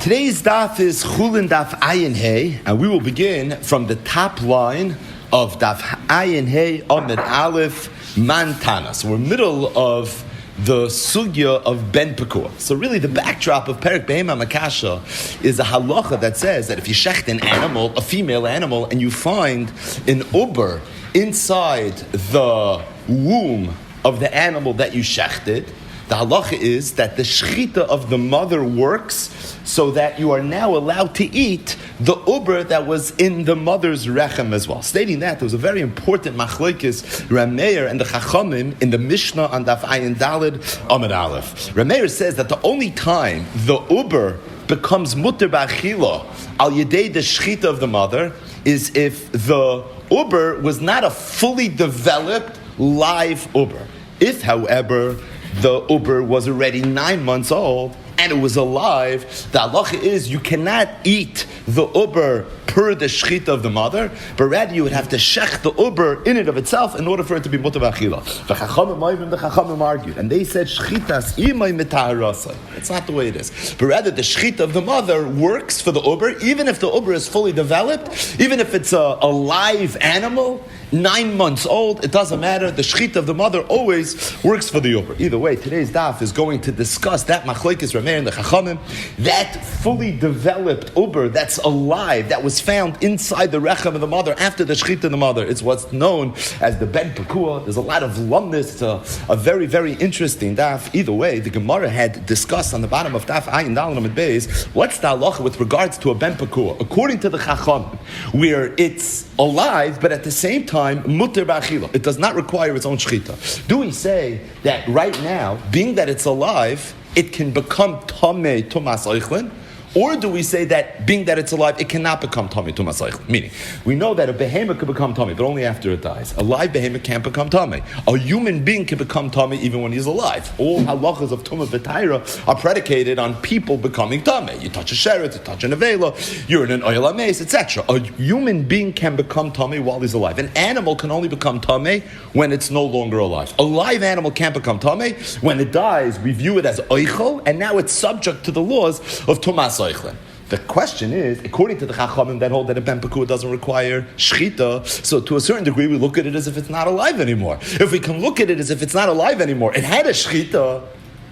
Today's daf is Chulin daf Ayin Hey, and we will begin from the top line of daf Ayin Hey Amid Aleph Mantana. So we're middle of the sugya of Ben Pekua. So really the backdrop of Perek Behema Makasha is a halacha that says that if you shecht an animal, a female animal, and you find an uber inside the womb of the animal that you shechted, the halacha is that the shechita of the mother works so that you are now allowed to eat the uber that was in the mother's rechem as well. Stating that, there was a very important machlokes Rameir and the Chachamim in the Mishnah on Daf Ayin Daled Amid Aleph. Rameir says that the only time the uber becomes mutter b'achila al yedei the shechita of the mother is if the uber was not a fully developed live uber. If, however, the uber was already 9 months old and it was alive, the halacha is you cannot eat the uber per the shechita of the mother, but rather you would have to shech the uber in and of itself in order for it to be mutar b'achila. The Chachamim argued, and they said shchitas imay mitaharasai. It's not the way it is. But rather the shechita of the mother works for the uber, even if the uber is fully developed, even if it's a live animal, 9 months old, it doesn't matter. The shechita of the mother always works for the uber. Either way, today's daf is going to discuss that machlokes Rameir and the Chachamim, that fully developed uber that's alive, that was found inside the rechem of the mother after the shechita of the mother. It's what's known as the Ben Pekua. There's a lot of lumnus. It's a very, very interesting daf. Either way, the Gemara had discussed on the bottom of daf Ayin Daled Amid Beis, what's the halacha with regards to a Ben Pekua? According to the Chachamim, where it's alive, but at the same time, mutter b'achila. It does not require its own shechita. Do we say that right now, being that it's alive, it can become tamei tumas oichlin? Or do we say that, being that it's alive, it cannot become tummy tumas oichlin? Meaning, we know that a behemoth could become tummy, but only after it dies. A live behemoth can't become tummy. A human being can become tummy even when he's alive. All halachas of tumah v'taira are predicated on people becoming tummy. You touch a sheret, you touch an avela, you're in an oil amaze, etc. A human being can become tummy while he's alive. An animal can only become tummy when it's no longer alive. A live animal can't become tummy. When it dies, we view it as oichel, and now it's subject to the laws of tumas. The question is, according to the Chachamim that hold that a Ben Pekua doesn't require shechita, so to a certain degree we look at it as if it's not alive anymore. If we can look at it as if it's not alive anymore, it had a shechita.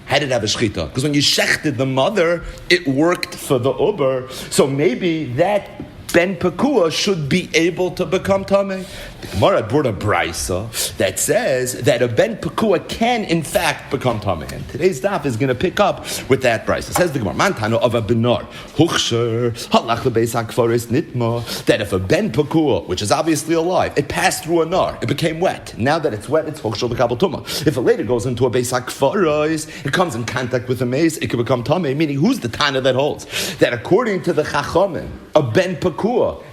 How did it have a shechita? Because when you shechted the mother, it worked for the uber. So maybe that Ben Pekua should be able to become tamei. The Gemara brought a brisa that says that a Ben Pekua can in fact become tamei. And today's daf is going to pick up with that brisa. Says the Gemara, Mantano of a benar huchsher halach lebeis hakfaris nitma, that if a Ben Pekua, which is obviously alive, it passed through a nar, it became wet. Now that it's wet, it's huchsher l'kabel tuma. If it later goes into a beis hakfaris, it comes in contact with a maze, it can become tamei. Meaning, who's the Tana that holds that according to the Chachamim, a Ben Pekua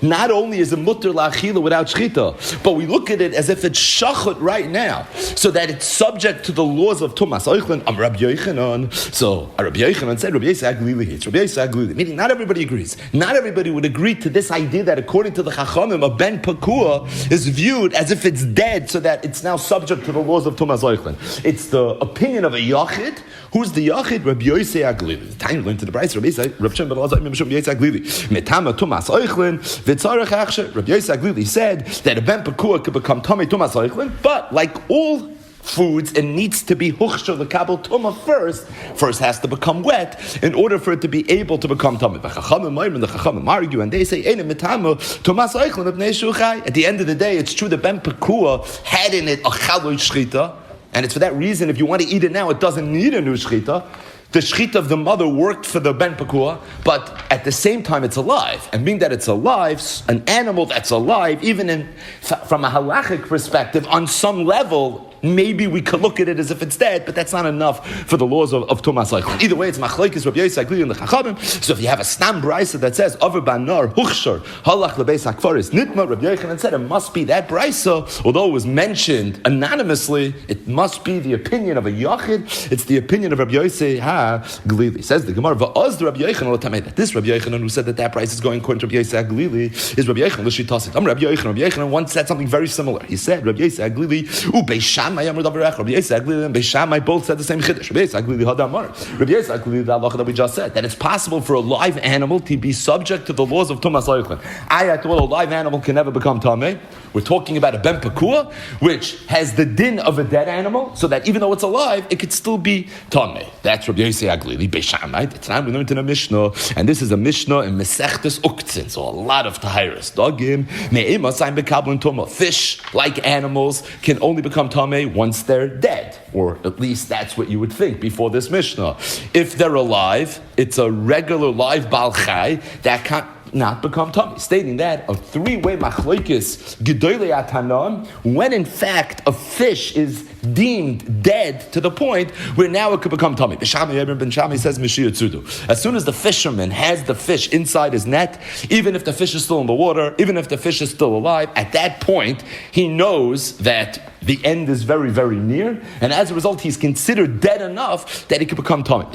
not only is a mutter la'achila without shechita, but we look at it as if it's shachut right now, so that it's subject to the laws of tumas oichlin. Rabbi Yochanan. So Rabbi Yochanan said, Rabbi Yisrael Glili hits. Rabbi Yisrael Glili, meaning not everybody agrees. Not everybody would agree to this idea that according to the Chachamim, a Ben Pekua is viewed as if it's dead, so that it's now subject to the laws of tumas oichlin. It's the opinion of a yachid. Who's the yachid? Rabbi Yisrael Glili. The time learned to the Brayso. Rabbi Yisrael Glili. Metama tumas oichlin v'tzarech achsher. Rabbi Yisrael Glili said that a Ben Pekua could become tamei tumas oichlin, but like all foods, it needs to be huchsher l'kabel tuma first. First has to become wet in order for it to be able to become tamei. The Chachamim argue, and they say, tumas oichlin b'nei shuchai. At the end of the day, it's true that Ben Pekua had in it a chaloy shchita, and it's for that reason, if you want to eat it now, it doesn't need a new shchita. The shechita of the mother worked for the Ben Pekua, but at the same time it's alive. And being that it's alive, an animal that's alive, even from a halachic perspective, on some level, maybe we could look at it as if it's dead, but that's not enough for the laws of tumas oichlin. Either way, it's machlokes Rabbi Yisrael Glili and the Chachamim. So if you have a stam brisa that says over banar huchsher halach lebeis hakfaris nitma, Rabbi Yochanan said it must be that brisa. Although it was mentioned anonymously, it must be the opinion of a yachid. It's the opinion of Rabbi Yisrael Glili. Says the Gemara, va'oz Rabbi Yochanan that this Rabbi Yochanan who said that brisa is going according to Rabbi Yisrael Glili is Rabbi Yochanan l'shitasit. Rabbi Yochanan once said something very similar. He said Rabbi Yisrael Glili ubeisham Shammai Amar Davar Echad. Rabbi Yosef Aglili and Beis Shammai both said the same chiddush. Rabbi Yosef Aglili Had Amar. Rabbi Yosef Aglili the halacha that we just said, that it's possible for a live animal to be subject to the laws of Tumas Oichlin. I thought a live animal can never become tamei. We're talking about a ben pakua, which has the din of a dead animal, so that even though it's alive, it could still be tamei. That's Rabbi Yosef Aglili Beis Shammai. It's time we learned in a Mishnah, and this is a Mishnah in Mesechtes Uktzin, so a lot of tahiris. Dagim me'ema sign bekablan tuma. Fish, like animals, can only become tamei once they're dead, or at least that's what you would think before this Mishnah. If they're alive, it's a regular live bal chai that can't not become tummy, stating that a three-way machlokes gedolei atanon, when in fact a fish is deemed dead to the point where now it could become tummy. Ben Shammai says Mishiyah Tzudu. As soon as the fisherman has the fish inside his net, even if the fish is still in the water, even if the fish is still alive, at that point he knows that the end is very, very near, and as a result, he's considered dead enough that he could become tummy. No,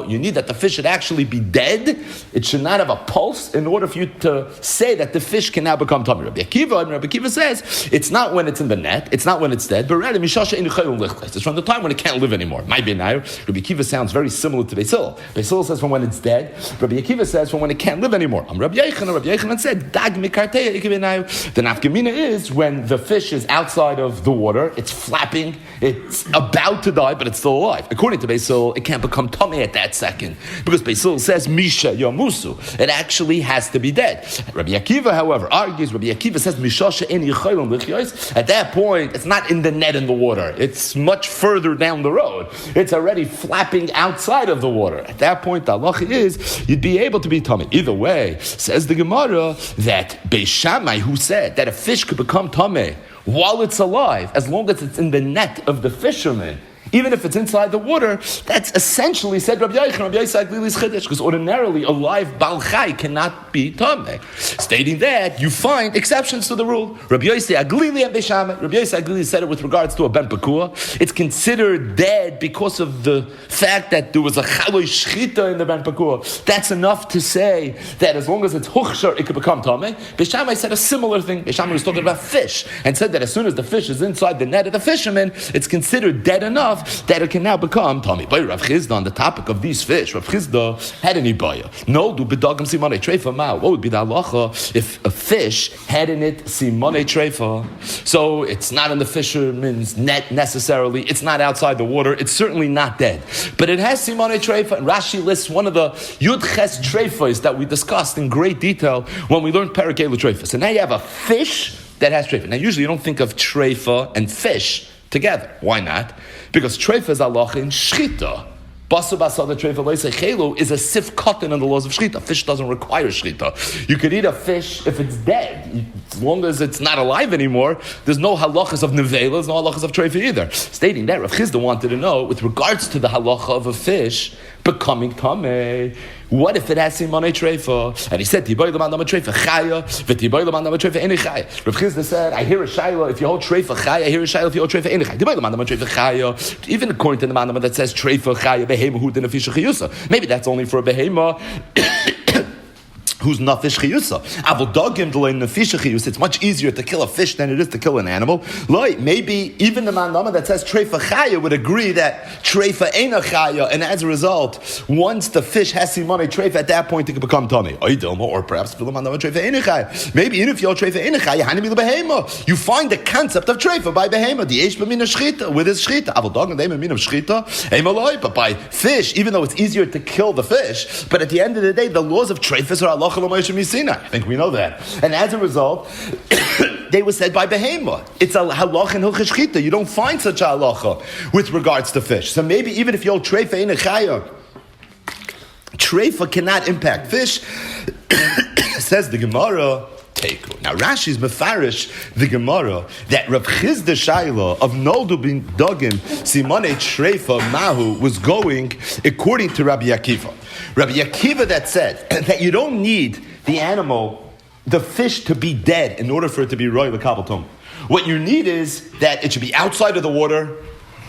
you need that the fish should actually be dead. It should not have a pulse in order for you to say that the fish can now become tummy. Rabbi Akiva says it's not when it's in the net, it's not when it's dead, but rather it's from the time when it can't live anymore. Rabbi Akiva sounds very similar to Beis Hillel. Beis Hillel says from when it's dead. Rabbi Akiva says from when it can't live anymore. Rabbi Yochanan said dag mikarteya. The nafkamina is when the fish is outside of the water, it's flapping, it's about to die, but it's still alive. According to Beis Hillel, it can't become tummy at that second, because Beis Hillel says Misha Yamusu. It actually has to be dead. Rabbi Akiva, however, argues. Rabbi Akiva says Misha she'en yichaylim lichyos. At that point, it's not in the net in the water. It's much further down the road. It's already flapping outside of the water. At that point, the halacha is you'd be able to be tummy. Either way, says the Gemara that Beis Shammai, who said that a fish could become tummy while it's alive, as long as it's in the net of the fisherman, even if it's inside the water, that's essentially said Rabbi Yosef Aglili's chiddush, because ordinarily a live bal chai cannot be tameh. Stating that, you find exceptions to the rule. Rabbi Yosef Aglili and Beis Shammai. Rabbi Yosef Aglili said it with regards to a ben pakua. It's considered dead because of the fact that there was a chaloi shchita in the ben pakua. That's enough to say that as long as it's huchshar, it could become tameh. Beis Shammai said a similar thing. Beis Shammai was talking about fish and said that as soon as the fish is inside the net of the fisherman, it's considered dead enough that it can now become Tommy. By Rav Chizda, on the topic of these fish, Rav Chizda had any baya. No, do bedagam simonei treifa ma. What would be the halacha if a fish had in it simonei treifa? So it's not in the fisherman's net necessarily. It's not outside the water. It's certainly not dead. But it has simonei treifa. And Rashi lists one of the yud ches treifas that we discussed in great detail when we learned Perek Elu treifa. So now you have a fish that has treifa. Now usually you don't think of treifa and fish together. Why not? Because treifa is halacha in shchita. Basu basada treifa leisei chelu is a sif cotton in the laws of shchita. Fish doesn't require shchita. You could eat a fish if it's dead. As long as it's not alive anymore, there's no halachas of nevela, there's no halachas of treifa either. Stating that, Rav Chizda wanted to know, with regards to the halacha of a fish becoming tameh, what if it has simonei treifa? And he said, Tiboy l'man dama treifa chaya, v'tiboy l'man dama treifa eni chaya. Rav Chizda said, I hear a shayla if you hold treifa chaya, I hear a shayla if you hold treifa eni chaya. Tiboy l'man dama treifa chaya, even according to the man that says treifa chaya, behema hu din a fisha chiyusa. Maybe that's only for a behema who's nafish chiyusa. Avodagim d'lein nafish chiyusa. It's much easier to kill a fish than it is to kill an animal. Like, maybe even the mandama that says treifa chaya would agree that treifa eina chaya, and as a result, once the fish has simonei treifa, at that point it can become tummy. Or perhaps mandama treifa eina chaya. Maybe even if you're treifa eina chaya, hanimi behema, you find the concept of treifa by behema, the eish b'mina shchita with his shchita. Avodagim deim b'mina shchita emaloi. But by fish, even though it's easier to kill the fish, but at the end of the day, the laws of treifas are Allah. I think we know that. And as a result, they were said by behema. It's a halach and hilchos shchita. You don't find such a halacha with regards to fish. So maybe even if you're treifa in a chaya, treifa cannot impact fish. Says the Gemara. Now Rashi's mefarish the Gemara that Rav Chizda Shaila of Noldu bin Dogim Simonei Treifa Mahu was going according to Rabbi Akiva. Rabbi Akiva that said that you don't need the animal, the fish, to be dead in order for it to be roy l'kabel tum. What you need is that it should be outside of the water,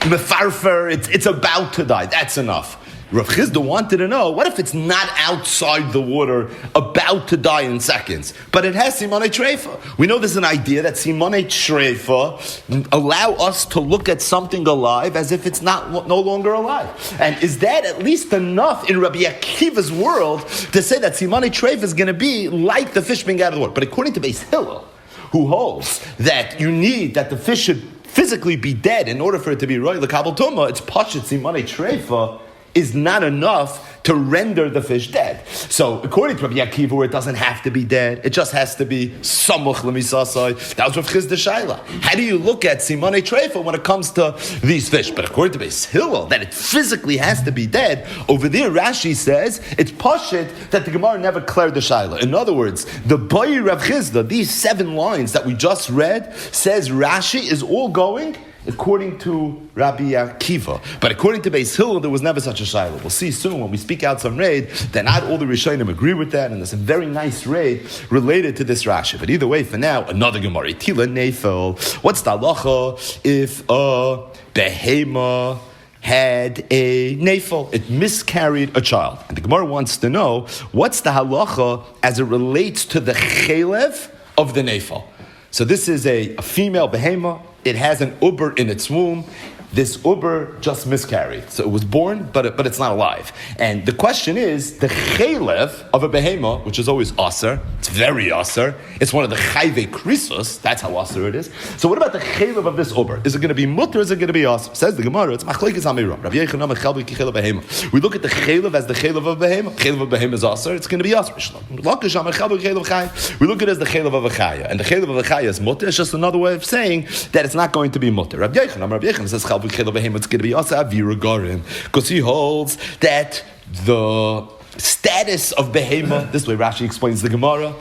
mefarfer, it's about to die. That's enough. Rav Chisda wanted to know, what if it's not outside the water, about to die in seconds, but it has simanei treifa? We know there's an idea that simanei treifa allow us to look at something alive as if it's no longer alive. And is that at least enough in Rabbi Akiva's world to say that simanei treifa is going to be like the fish being out of the water? But according to Beis Hillel, who holds that you need that the fish should physically be dead in order for it to be roy l'kabel tumah, it's pashut simanei treifa is not enough to render the fish dead. So, according to Rabbi Akiva, where it doesn't have to be dead, it just has to be samuch l'misasai. That was Rav Chisda Shaila. How do you look at simanei treifa when it comes to these fish? But according to Beis Hillel, that it physically has to be dead, over there Rashi says it's pashut that the Gemara never cleared the Shaila. In other words, the Bayi Rav Chisda, these 7 lines that we just read, says Rashi is all going according to Rabbi Akiva. But according to Beis Hillel, there was never such a shayla. We'll see soon when we speak out some raid that not all the Rishonim agree with that, and there's a very nice raid related to this Rashi. But either way, for now, another Gemara. Tila Nefel. What's the halacha if a behema had a nefel? It miscarried a child. And the Gemara wants to know, what's the halacha as it relates to the chelev of the nefel? So this is a female behema. It has an uber in its womb. This uber just miscarried. So it was born, but it's not alive. And the question is, the chelev of a behema, which is always aser, it's very aser, it's one of the chayve krisus, that's how aser it is. So what about the chelev of this uber? Is it going to be mutter or is it going to be aser? Says the Gemara, it's machlekes amiram. Rabbi Yechonam echelbe ki chelev behema. We look at the chelev as the chelev of behema. Chelev of behema is aser, it's going to be aser. We look at it as the chelev of a chaya. And the chelev of a chaya is mutter. It's just another way of saying that it's not going to be mutter. Rabbi Yechonam says it's going to be also avira garim, because he holds that the status of behema, this way Rashi explains the Gemara,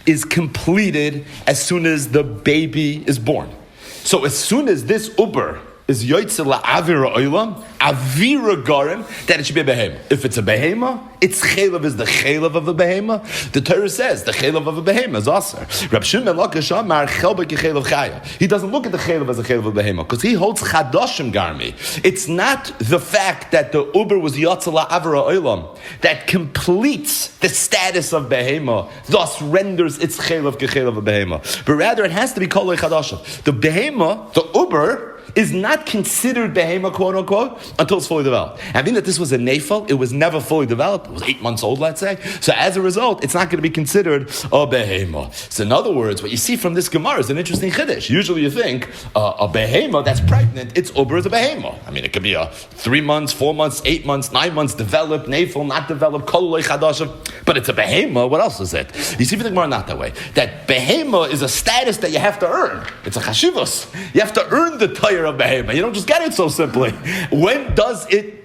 is completed as soon as the baby is born. So as soon as this uber is yoytze la'avira oilam, avira garim, that it should be a behema. If it's a behema, its chelev is the chelev of a behema. The Torah says the chelev of a behema is aser. Rab Shimon Lakish Amar chelba kichelev chaya. He doesn't look at the chelev as a chelev of a behema because he holds chadashim garmi. It's not the fact that the uber was yotze la'avira oilam that completes the status of behema, thus renders its chelev kichelev of a behema. But rather it has to be kol chadashim. The behema, the uber, is not considered behema, quote unquote, until it's fully developed. I mean that this was a nefel, it was never fully developed, it was 8 months old, let's say. So as a result, it's not going to be considered a behema. So in other words, what you see from this Gemara is an interesting chiddush. Usually you think a behema that's pregnant, its uber is a behema. I mean, it could be a 3 months, 4 months, 8 months, 9 months developed, nefel, not developed, kol chadashim, but it's a behema. What else is it? You see from the Gemara not that way. That behema is a status that you have to earn. It's a chashivus. You have to earn the tire of behema. You don't just get it so simply. When does it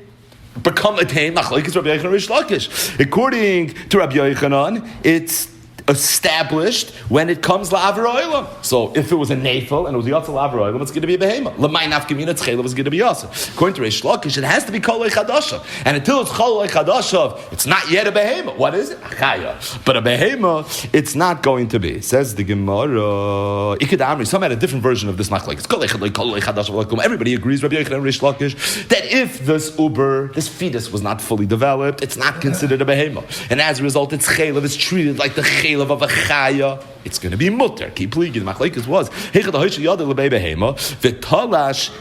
become a taim? According to Rabbi Yochanan, it's established when it comes la'avra oilam. So if it was a nefel and it was yotze la'avra oilam, it's going to be a behema. L'may nafkamina tzchelav is going to be yotze. According to Reish Lakish, it has to be kolei chadashav. And until it's kolei chadashav, it's not yet a behema. What is it? Achaya. But a behema, it's not going to be. Says the Gemara. Iked Amri. Some had a different version of this machlek. It's kolei chadashav. Everybody agrees, Rabbi Yochanan and Reish Lakish, that if this uber, this fetus was not fully developed, it's not considered a behema. And as a result, its chelav is treated like the chelav of a chaya. It's going to be mutter. Keep pleading. The machlekes was v'talash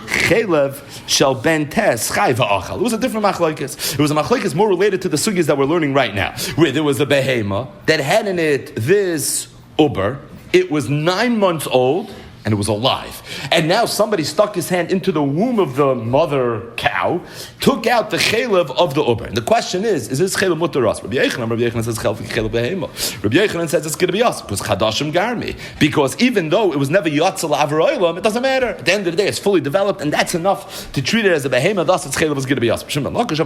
chelev shall ben tes chai v'achal. It was a different machlekes. It was a machlekes more related to the sugyas that we're learning right now, where there was a behema that had in it this uber. It was 9 months old and it was alive. And now somebody stuck his hand into the womb of the mother cow, took out the chelev of the uber. And the question is this chelev mutter us? Rabbi Yochanan says chelev behema. Rabbi Yochanan says it's going to be us because chadashim garmi. Because even though it was never yotzel avroilam, it doesn't matter. At the end of the day, it's fully developed, and that's enough to treat it as a behema. Thus, its chelev is going to be us. Chadashim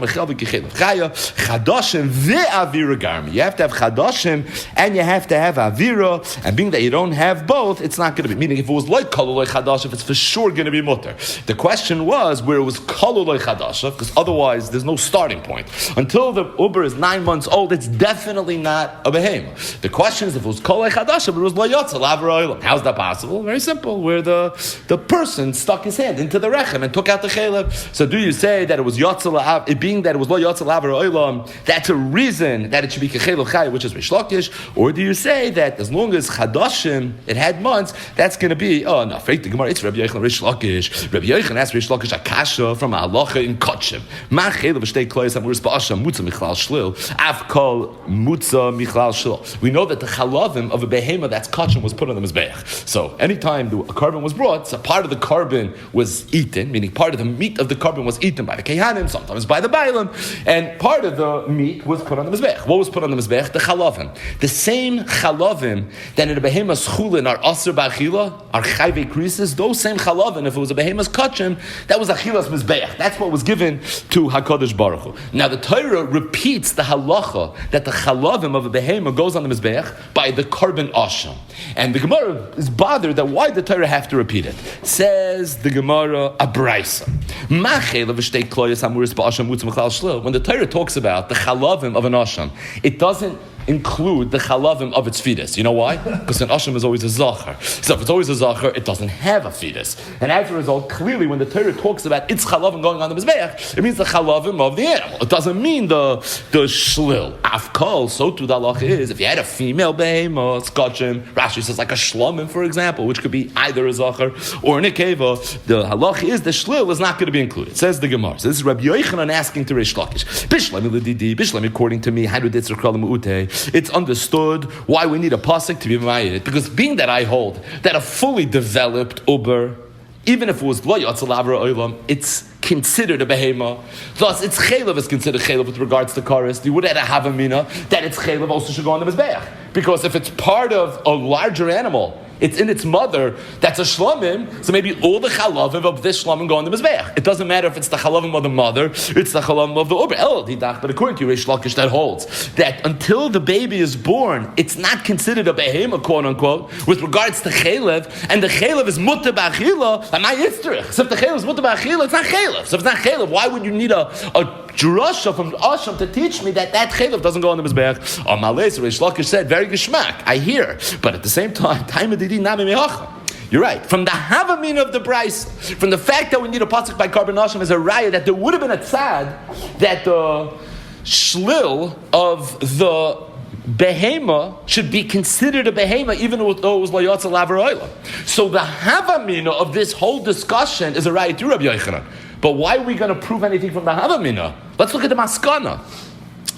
ve'avira garmi. You have to have chadashim and you have to have avira. And being that you don't have both, it's not going to be. Meaning, if it was was like kalulay chadashav, it's for sure going to be mutter. The question was where it was kalulay chadashav, because otherwise there's no starting point. Until the uber is 9 months old, it's definitely not a behemoth. The question is if it was kalulay chadashav, it was lo yotzel avar oilam. How's that possible? Very simple. Where the person stuck his hand into the rechem and took out the chelev. So do you say that it was yotzel, it being that it was lo yotzel avar oilam, that's a reason that it should be kechelev chay, which is Rish Lakish, or do you say that as long as chadashim it had months, that's going to be fake the Gemara. It's Rabbi Yochanan Rish Lakish. Rabbi Yochanan asked Rish Lakish a kasha from a halacha in Kotchim. Ma chelev v'shtei kloyes amuris ba'asham mutza michlal shlil af kol mutza michlal shlil. We know that the chalavim of a behema that's Kotchim was put on the mizbeach. So anytime a carbon was brought, so part of the carbon was eaten, meaning part of the meat of the carbon was eaten by the kehanim, sometimes by the bailim, and part of the meat was put on the mizbeach. What was put on the mizbeach? The chalavim. The same chalavim that in a behemoth's chulin are aser ba'achila, are chayve krisis, those same chalavim, if it was a behemoth's kachim, that was achilas mizbeach. That's what was given to HaKadosh Baruch Hu. Now the Torah repeats the halacha that the chalavim of a behemoth goes on the mizbeach by the carbon asham. And the Gemara is bothered that why the Torah have to repeat it. Says the Gemara a braysa. When the Torah talks about the chalavim of an asham, it doesn't include the chalavim of its fetus. You know why? Because an asham is always a zachar. So if it's always a zachar, it doesn't have a fetus. And as a result, clearly when the Torah talks about its chalavim going on the mizbeach, it means the chalavim of the animal. It doesn't mean the shlil. Afkol, so too the halacha is, if you had a female behemoth, skotchim, Rashi says like a shlomim, for example, which could be either a zachar or an ikeva, the halacha is the shlil is not going to be included. Says the Gemara. So this is Rabbi Yochanan asking to Rish Lakish. Bishlami l'didi, bishlami according to me, hadu ditzur kral mu'utei. It's understood why we need a pasuk to be ma'ayid. Because being that I hold that a fully developed uber, even if it was lo yotzel avra oilam, it's considered a behema. Thus, its chelev is considered chelev with regards to karis. You would have a havamina that its chelev also should go on the mizbeach. Because if it's part of a larger animal, it's in its mother, that's a shlomim, so maybe all the chalavim of this shlomim go on the mizbeach. It doesn't matter if it's the chalavim of the mother, it's the chalavim of the uber. But according to Rish Lakish, that holds that until the baby is born, it's not considered a behema, quote unquote, with regards to chelev, and the chelev is mutter ba'achila, and my yitzterich. So if the chelev is mutter ba'achila, it's not chelev. So if it's not chelev, why would you need a drasha from Asham to teach me that chelev doesn't go on the mizbeach? Malais, Rish Lakish said, very geschmack, I hear, but at the same time, you're right. From the Havamin of the Bryce, from the fact that we need a pasuk by Karban Hashem as a raya, that there would have been a tzad that the shlil of the behema should be considered a behema even though it was layotza lavar oila. So the Havamina of this whole discussion is a raya to Rabbi Yochanan. But why are we going to prove anything from the Havamina? Let's look at the Maskana.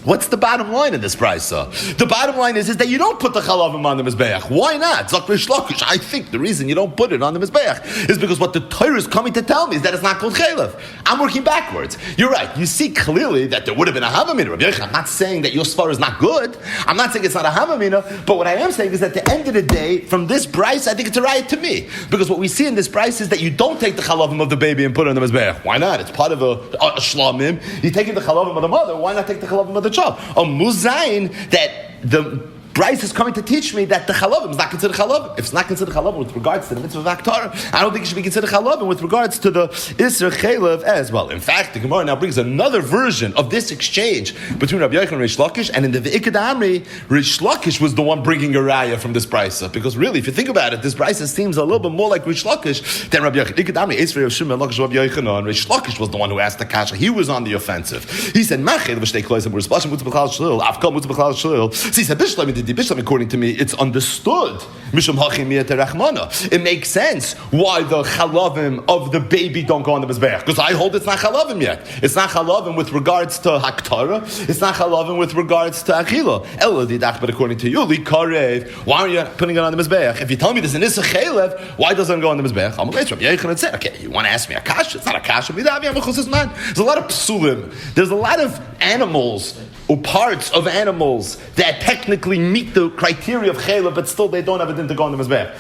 What's the bottom line in this brisa? The bottom line is that you don't put the chalavim on the mizbeach. Why not? Zok Rish Lakish. I think the reason you don't put it on the mizbeach is because what the Torah is coming to tell me is that it's not called chalev. I'm working backwards. You're right. You see clearly that there would have been a havamina. Rabbi Yochanan, I'm not saying that your svar is not good. I'm not saying it's not a havamina. But what I am saying is that at the end of the day, from this brisa, I think it's a riot to me. Because what we see in this brisa is that you don't take the chalavim of the baby and put it on the mizbeach. Why not? It's part of a shlamim. You're taking the chalavim of the mother. Why not take the chalavim of the child? A muzayin that the Bryce is coming to teach me that the chalavim is not considered chalavim. If it's not considered chalavim with regards to the mitzvah of Aktar, I don't think it should be considered chalavim with regards to the Isra Chalev as well. In fact, the Gemara now brings another version of this exchange between Rabbi Yochanan and Rish Lakish, and in the Ve'ikad Amri, Rish Lakish was the one bringing a raya from this Bryce. Because really, if you think about it, this Bryce seems a little bit more like Rish Lakish than Rabbi Yochanan. Ikad Amri, Esrei of Shimon, Lakish, Rabbi Yochanan. Rish Lakish was the one who asked the kasha. He was on the offensive. He said, Machel v'shtei kloisem u'risbashim mutzah b'chlal shlil, avkal mutzah b'chlal shlil. So he said, Bishlam, according to me, it's understood. It makes sense why the chalavim of the baby don't go on the mizbeach. Because I hold it's not chalavim yet. It's not chalavim with regards to haktara. It's not chalavim with regards to achila. But according to you, likarev, why are you putting it on the mizbeach? If you tell me there's an issa chalev, why doesn't it go on the mizbeach? I'm going to Rabbi Yochanan said, okay, you want to ask me a kasha? It's not a kasha. There's a lot of psulim. There's a lot of animals or parts of animals that technically meet the criteria of chaylev, but still they don't have a din to go on the mizbech.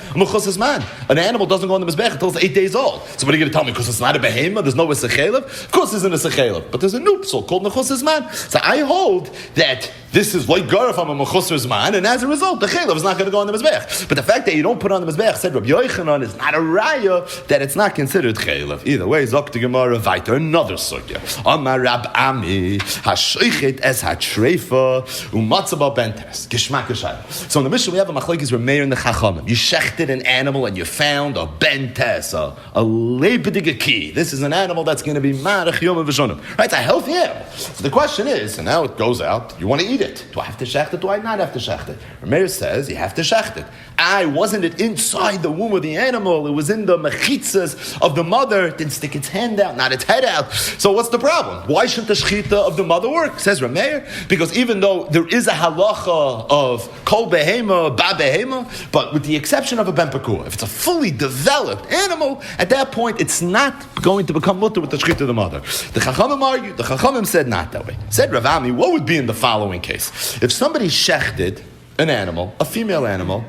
An animal doesn't go on the mizbech until it's 8 days old. So what are you going to tell me? Because it's not a behema, there's no issa chaylev? Of course there's an issa chaylev, but there's a new psul called nechus man. So I hold that this is like garaf on a mechusar's man, and as a result, the chaylev is not going to go on the mizbech. But the fact that you don't put on the mizbech, said Rabbi Yochanan, is not a raya that it's not considered chaylev. Either way, zok the Gemara vayter another sugya. Amar Rab Ami hashoichet es hatreifa umatzaba bentes gishmak shayla. So in the Mishnah we have a machlekes Rameir and the Chachamim. You shechted an animal and you found a bentes, a lebedige key. This is an animal that's going to be marach yom v'shonim. Right, it's a healthy animal. So the question is, and now it goes out, you want to eat it. Do I have to shecht it? Do I not have to shecht it? Rameir says you have to shecht it. Wasn't it inside the womb of the animal? It was in the mechitzas of the mother. It didn't stick its hand out, not its head out. So what's the problem? Why shouldn't the shechita of the mother work? Says Rameir, because even though there is a halacha of kol behema, ba behema, but with the exception of a ben pekua, if it's a fully developed animal, at that point it's not going to become mutter with the shechita of the mother. The Chachamim argued. The Chachamim said not that way. Said Rav Ami, what would be in the following case? If somebody shechted an animal, a female animal,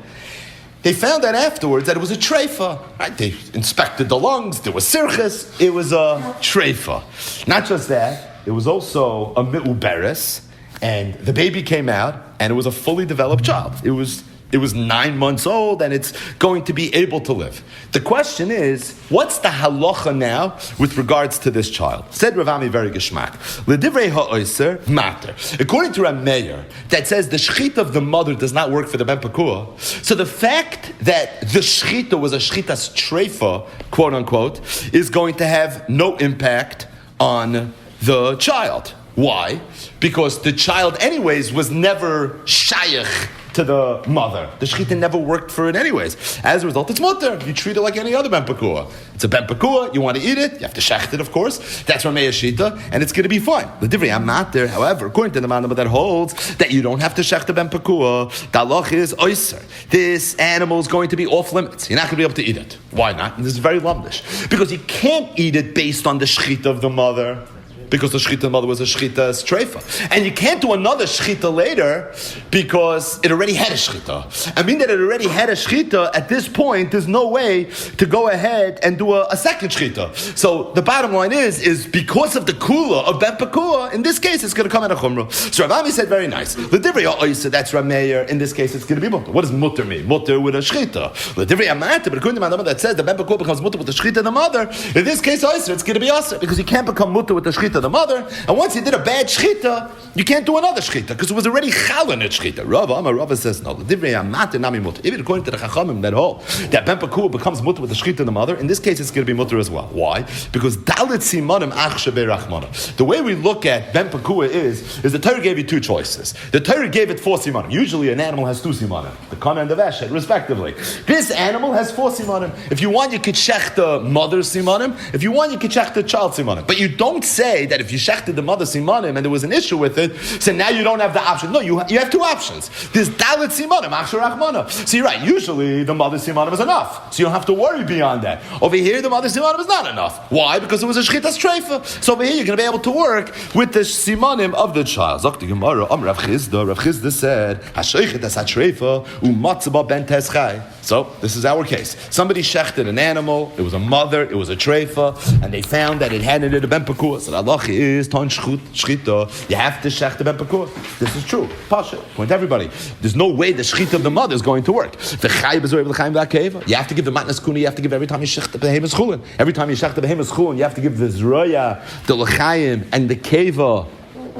they found out afterwards that it was a treifa. Right? They inspected the lungs. There was sirchis. It was a treifa. Not just that, it was also a mi'uberes, and the baby came out, and it was a fully developed child. It was 9 months old, and it's going to be able to live. The question is, what's the halacha now with regards to this child? Said Rav Ami very geschmack. L'divrei ha'oiser matter. According to Rameir, that says the shechita of the mother does not work for the ben pekua. So the fact that the shechita was a shechitas treifa, quote unquote, is going to have no impact on the child. Why? Because the child anyways was never shayach to the mother. The shechita never worked for it anyways. As a result, it's mutter. You treat it like any other ben pekua. It's a ben pekua, you want to eat it, you have to shecht it, of course. That's Rameir Shita, and it's going to be fine. The divrei amater, however, according to the manama that holds that you don't have to shecht the ben pekua, the halach is oiser. This animal is going to be off limits. You're not going to be able to eat it. Why not? And this is very lumdish. Because you can't eat it based on the shechita of the mother. Because the shechita mother was a shechita streifa. And you can't do another shechita later because it already had a shechita. I mean that it already had a shechita, at this point, there's no way to go ahead and do a second shechita. So the bottom line is because of the kula of ben pekua, in this case, it's going to come out of chumrah. So Rav Ami said very nice. L'divrei ha'oiser, that's Rameir. In this case, it's going to be mutter. What does mutter mean? Mutter with a shechita. L'divrei ha'mater, but according to my that says the ben pekua becomes mutter with the shechita of the mother, in this case, oiser, it's going to be oiser because you can't become mutter with the shechita the mother, and once you did a bad shchita, you can't do another shchita because it was already chal in shchita. Rava says no. Even according to the Chachamim that hold that ben pekua becomes mutter with the shchita of the mother, in this case it's going to be mutter as well. Why? Because dalit simanim ach shebei rachmana. The way we look at ben pekua is the Torah gave you two choices. The Torah gave it 4 simanim. Usually an animal has 2 simanim, the kana and the veshet, respectively. This animal has 4 simanim. If you want, you could shech the mother's simanim. If you want, you could shech the child's simanim. But you don't say that if you shechted the mother simanim and there was an issue with it, so now you don't have the option. No, you have 2 options. There's dalit simanim, achshar achmana. So you're right, usually the mother simanim is enough. So you don't have to worry beyond that. Over here, the mother simanim is not enough. Why? Because it was a shchitas treifa. So over here, you're going to be able to work with the simanim of the child. Zok the Gemara, Rav Chizda said, Hashoichet es hatreifa umatzba ben teschai. So this is our case. Somebody shechted an animal, it was a mother, it was a treifa, and they found that it had in it a ben pekua. So the halach is ton shchita. You have to shech the ben pekua. This is true. Pasha. Point to everybody. There's no way the shchita of the mother is going to work. You have to give the matnas kuna. You have to give every time you shech the behemoth chulin. Every time you shech the behemoth chulin, you have to give the zroya, the l'chaim, and the keva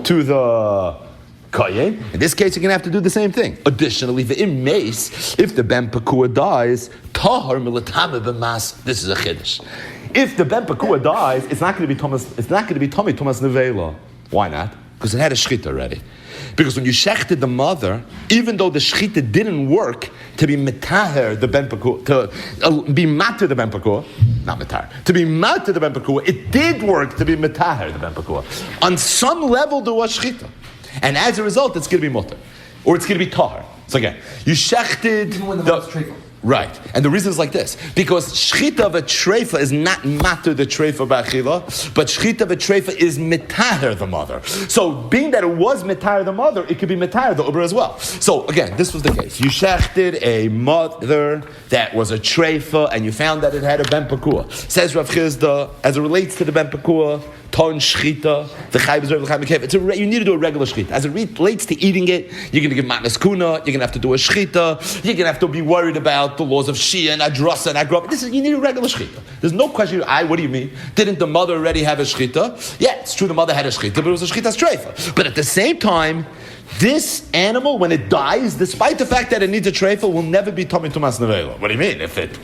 to the Kayin. In this case, you're going to have to do the same thing. Additionally, v'im meis, if the ben pekua dies, tahar milatame b'mas. This is a chiddush. If the ben pekua dies, it's not going to be Thomas. It's not going to be Tommy Thomas Nevela. Why not? Because it had a shchita already. Because when you shechted the mother, even though the shchita didn't work to be metaher the ben pekua, to be matter the ben pekua, not metaher, to be matter the ben pekua, it did work to be metaher the ben pekua. On some level, there was shchita. And as a result, it's going to be mutter. Or it's going to be tahar. So again, you shechted... Even when the mother's treifa. Right. And the reason is like this. Because shchita of a treifa is not matter the treifa b'achila, but shchita of a treifa is mitaher the mother. So being that it was mitaher the mother, it could be mitaher the uber as well. So again, this was the case. You shechted a mother that was a treifa, and you found that it had a ben pekua. Says Rav Chizda, as it relates to the ben pekua, ton shchita, you need to do a regular shchita. As it relates to eating it, you're going to give matnas kuna, you're going to have to do a shchita, you're going to have to be worried about the laws of shia and adrasa and agrop. You need a regular shchita. There's no question. What do you mean? Didn't the mother already have a shchita? Yeah, it's true the mother had a shchita, but it was a shchita streifa. But at the same time, this animal, when it dies, despite the fact that it needs a treifa, will never be tummy tumas nevela. What do you mean? If it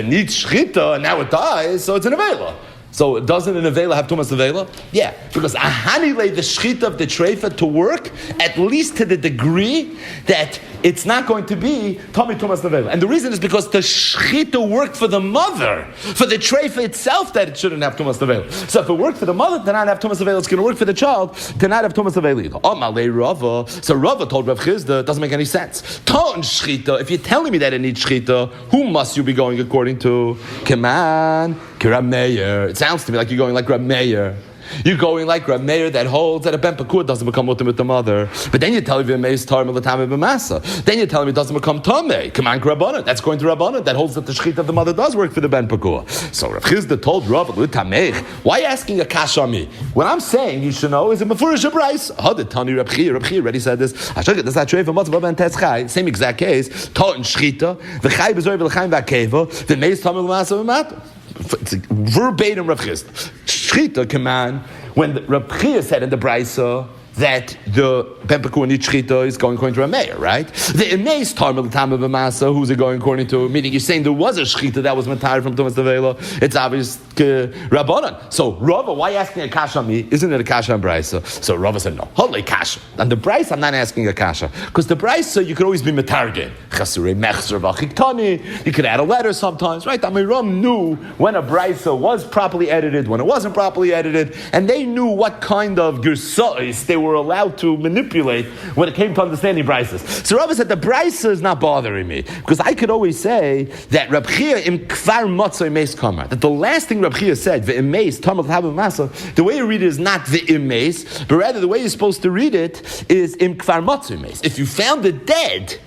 needs shchita and now it dies, so it's an nevela. So doesn't an avela have tumas nevela? Yeah, because ahani lay the shchita of the treifa to work at least to the degree that it's not going to be tummy tumas nevela. And the reason is because the shchita worked for the mother, for the treifa itself, that it shouldn't have tumas nevela. So if it worked for the mother to not have tumas nevela, it's going to work for the child to not have tumas nevela. Amalei Rava. So Rava told Rav Chizda, it doesn't make any sense. Ton shchita. If you're telling me that it needs shchita, who must you be going according to? Come on. Rab Meir. It sounds to me like you're going like Rab Meir. You're going like Rab Meir that holds that a ben pakur doesn't become mutam with the mother. But then you're telling me Meir's tar milatame b'masa. Then you're telling me it doesn't become tamei. Come on, Rabbanan. That's going to Rabbanan. That holds that the shechita of the mother does work for the ben pakur. So Rav Chizda told Rav l'tamei. Why are you asking a kasha on me? What I'm saying you should know is a mefurish b'rais. Hadid tani Rab Chia. Rab Chia already said this. Does that trade for matzah ben teschai? Same exact case. Taught in shechita. V'chai b'zoi v'lechaim v'akeva. The Meir's tar milatame b'masa. It's verbatim Rav Chizda. Shchita command when Rav Chia said in the Brisa that the ben pakur and shchita is going according to a mayor, right? The Imeis Tarmel Tama B'Masa, who's it going according to? Meaning you're saying there was a shchita that was retired from Tumas Devela. It's obvious Rabbanan. So Rava, why are you asking a kasha on me? Isn't it a kasha on Brisa? So Rava said no. Holy kasha. And the Brisa, I'm not asking a kasha because the Brisa you could always be metargin. Chasure mechzer v'chiktani. You could add a letter sometimes, right? Amiram knew when a Brisa was properly edited, when it wasn't properly edited, and they knew what kind of gersais they were allowed to manipulate when it came to understanding Brises. So Rabbi said the Brisa is not bothering me because I could always say that Rab Chia im kvar motzoi meis kamar, that the last thing Rab Chia said ve'im meis tamal tabu masa, the way you read it is not ve'im meis, but rather the way you're supposed to read it is im kvar motzoi meis. If you found it dead,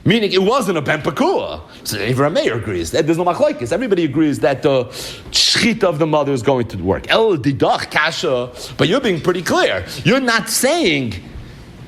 meaning it wasn't a ben pakur. So even Meir agrees. There's no machlokes. Everybody agrees that the shchita of the mother is going to work. El didach kasha, but you're being pretty clear. You're not saying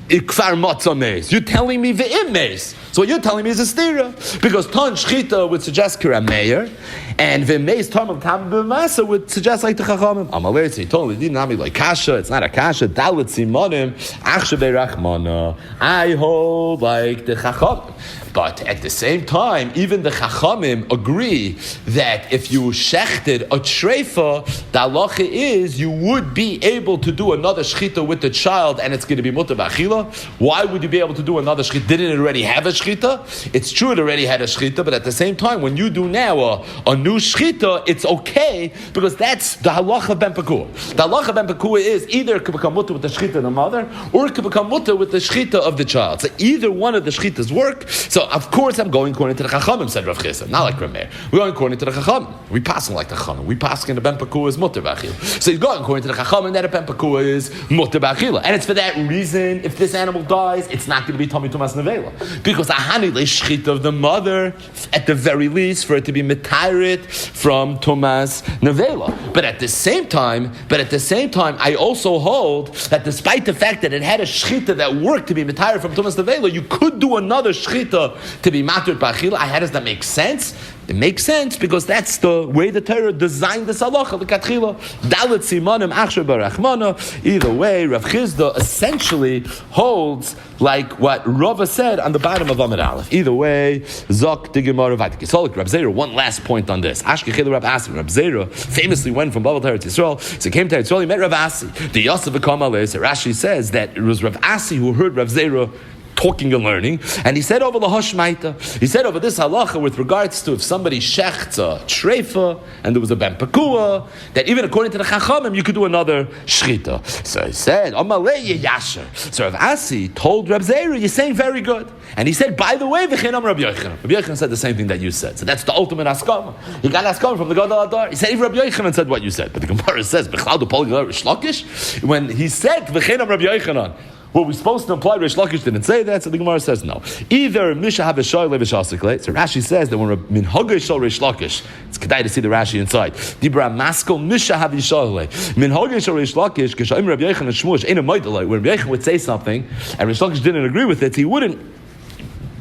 ikfar matzah meis. You're telling me ve'im meis. So what you're telling me is a stira. Because ton shchita would suggest kira Meir, and ve'meis tarmal tam b'masa would suggest like the chachamim. Amalei, he told me, didn't like kasha. It's not a kasha. Dalit simonim achshe beirachmana. I hold like the chachamim. But at the same time, even the Chachamim agree that if you shechted a treifa, the halacha is you would be able to do another shchita with the child, and it's going to be mutar b'achila. Why would you be able to do another shchita? Didn't it already have a shchita? It's true it already had a shchita, but at the same time, when you do now a new shchita, it's okay because that's the halacha of ben pakur. The halacha of ben pakur is either it could become mutar with the shchita of the mother, or it could become mutar with the shchita of the child. So either one of the shchitas work. So of course, I'm going according to the Chachamim, said Rav Chizda, not like Rav Meir. We're going according to the Chachamim. We pass like the Chachamim. We pass in the Ben Pakur is Mutter B'Achila. So he's going according to the Chachamim that a Ben Pakur is Mutter B'Achila. And it's for that reason, if this animal dies, it's not going to be Tommy Tumas Nevela. Because Ahani Le Shchita of the mother, at the very least, for it to be Metarit from Tumas Nevela. But at the same time, I also hold that despite the fact that it had a Shchita that worked to be Metarit from Tumas Nevela, you could do another Shchita to be matur b'achila. How does that make sense? It makes sense because that's the way the Torah designed this halacha, the katchila. Dalit simanim achsher barachmana. Either way, Rav Chizda essentially holds like what Rava said on the bottom of Amud Aleph. Either way, zok the Gemara v'atik. So, Rav Zera, one last point on this. Ashkechel Rav Asi. Rav Zera famously went from Babel to Eretz Yisrael. So he came to Eretz Yisrael. He met Rav Asi. The Yosef v'Kamalei. So Rashi says that it was Rav Asi who heard Rav Zera talking and learning, and he said over the Hoshmaita, he said over this halacha with regards to if somebody shechts a treifa and there was a ben pakua, that even according to the Chachamim you could do another shchita. So he said, Amalei Yasher. So Rav Asi told Rav Zera, you're saying very good. And he said, by the way, v'chinam Rabbi Yochanan. Rabbi Yochanan said the same thing that you said. So that's the ultimate askama. He got askama from the God of Adar. He said, even Rabbi Yochanan said what you said. But the Gemara says, when he said, v'chinam Rabbi Yochanan, Were we supposed to imply Reish Lakish didn't say that? So the Gemara says no. Either Misha have a shoy levish asikle. So Rashi says that when min hagay shal Reish Lakish, it's kedai to see the Rashi inside. Dibra maskol Misha have yishalei min hagay shal Reish Lakish. K'shaim Rabbi Yechon and Shmush ain't a ma'idalei. When Rabbi Yechon would say something and Reish Lakish didn't agree with it, he wouldn't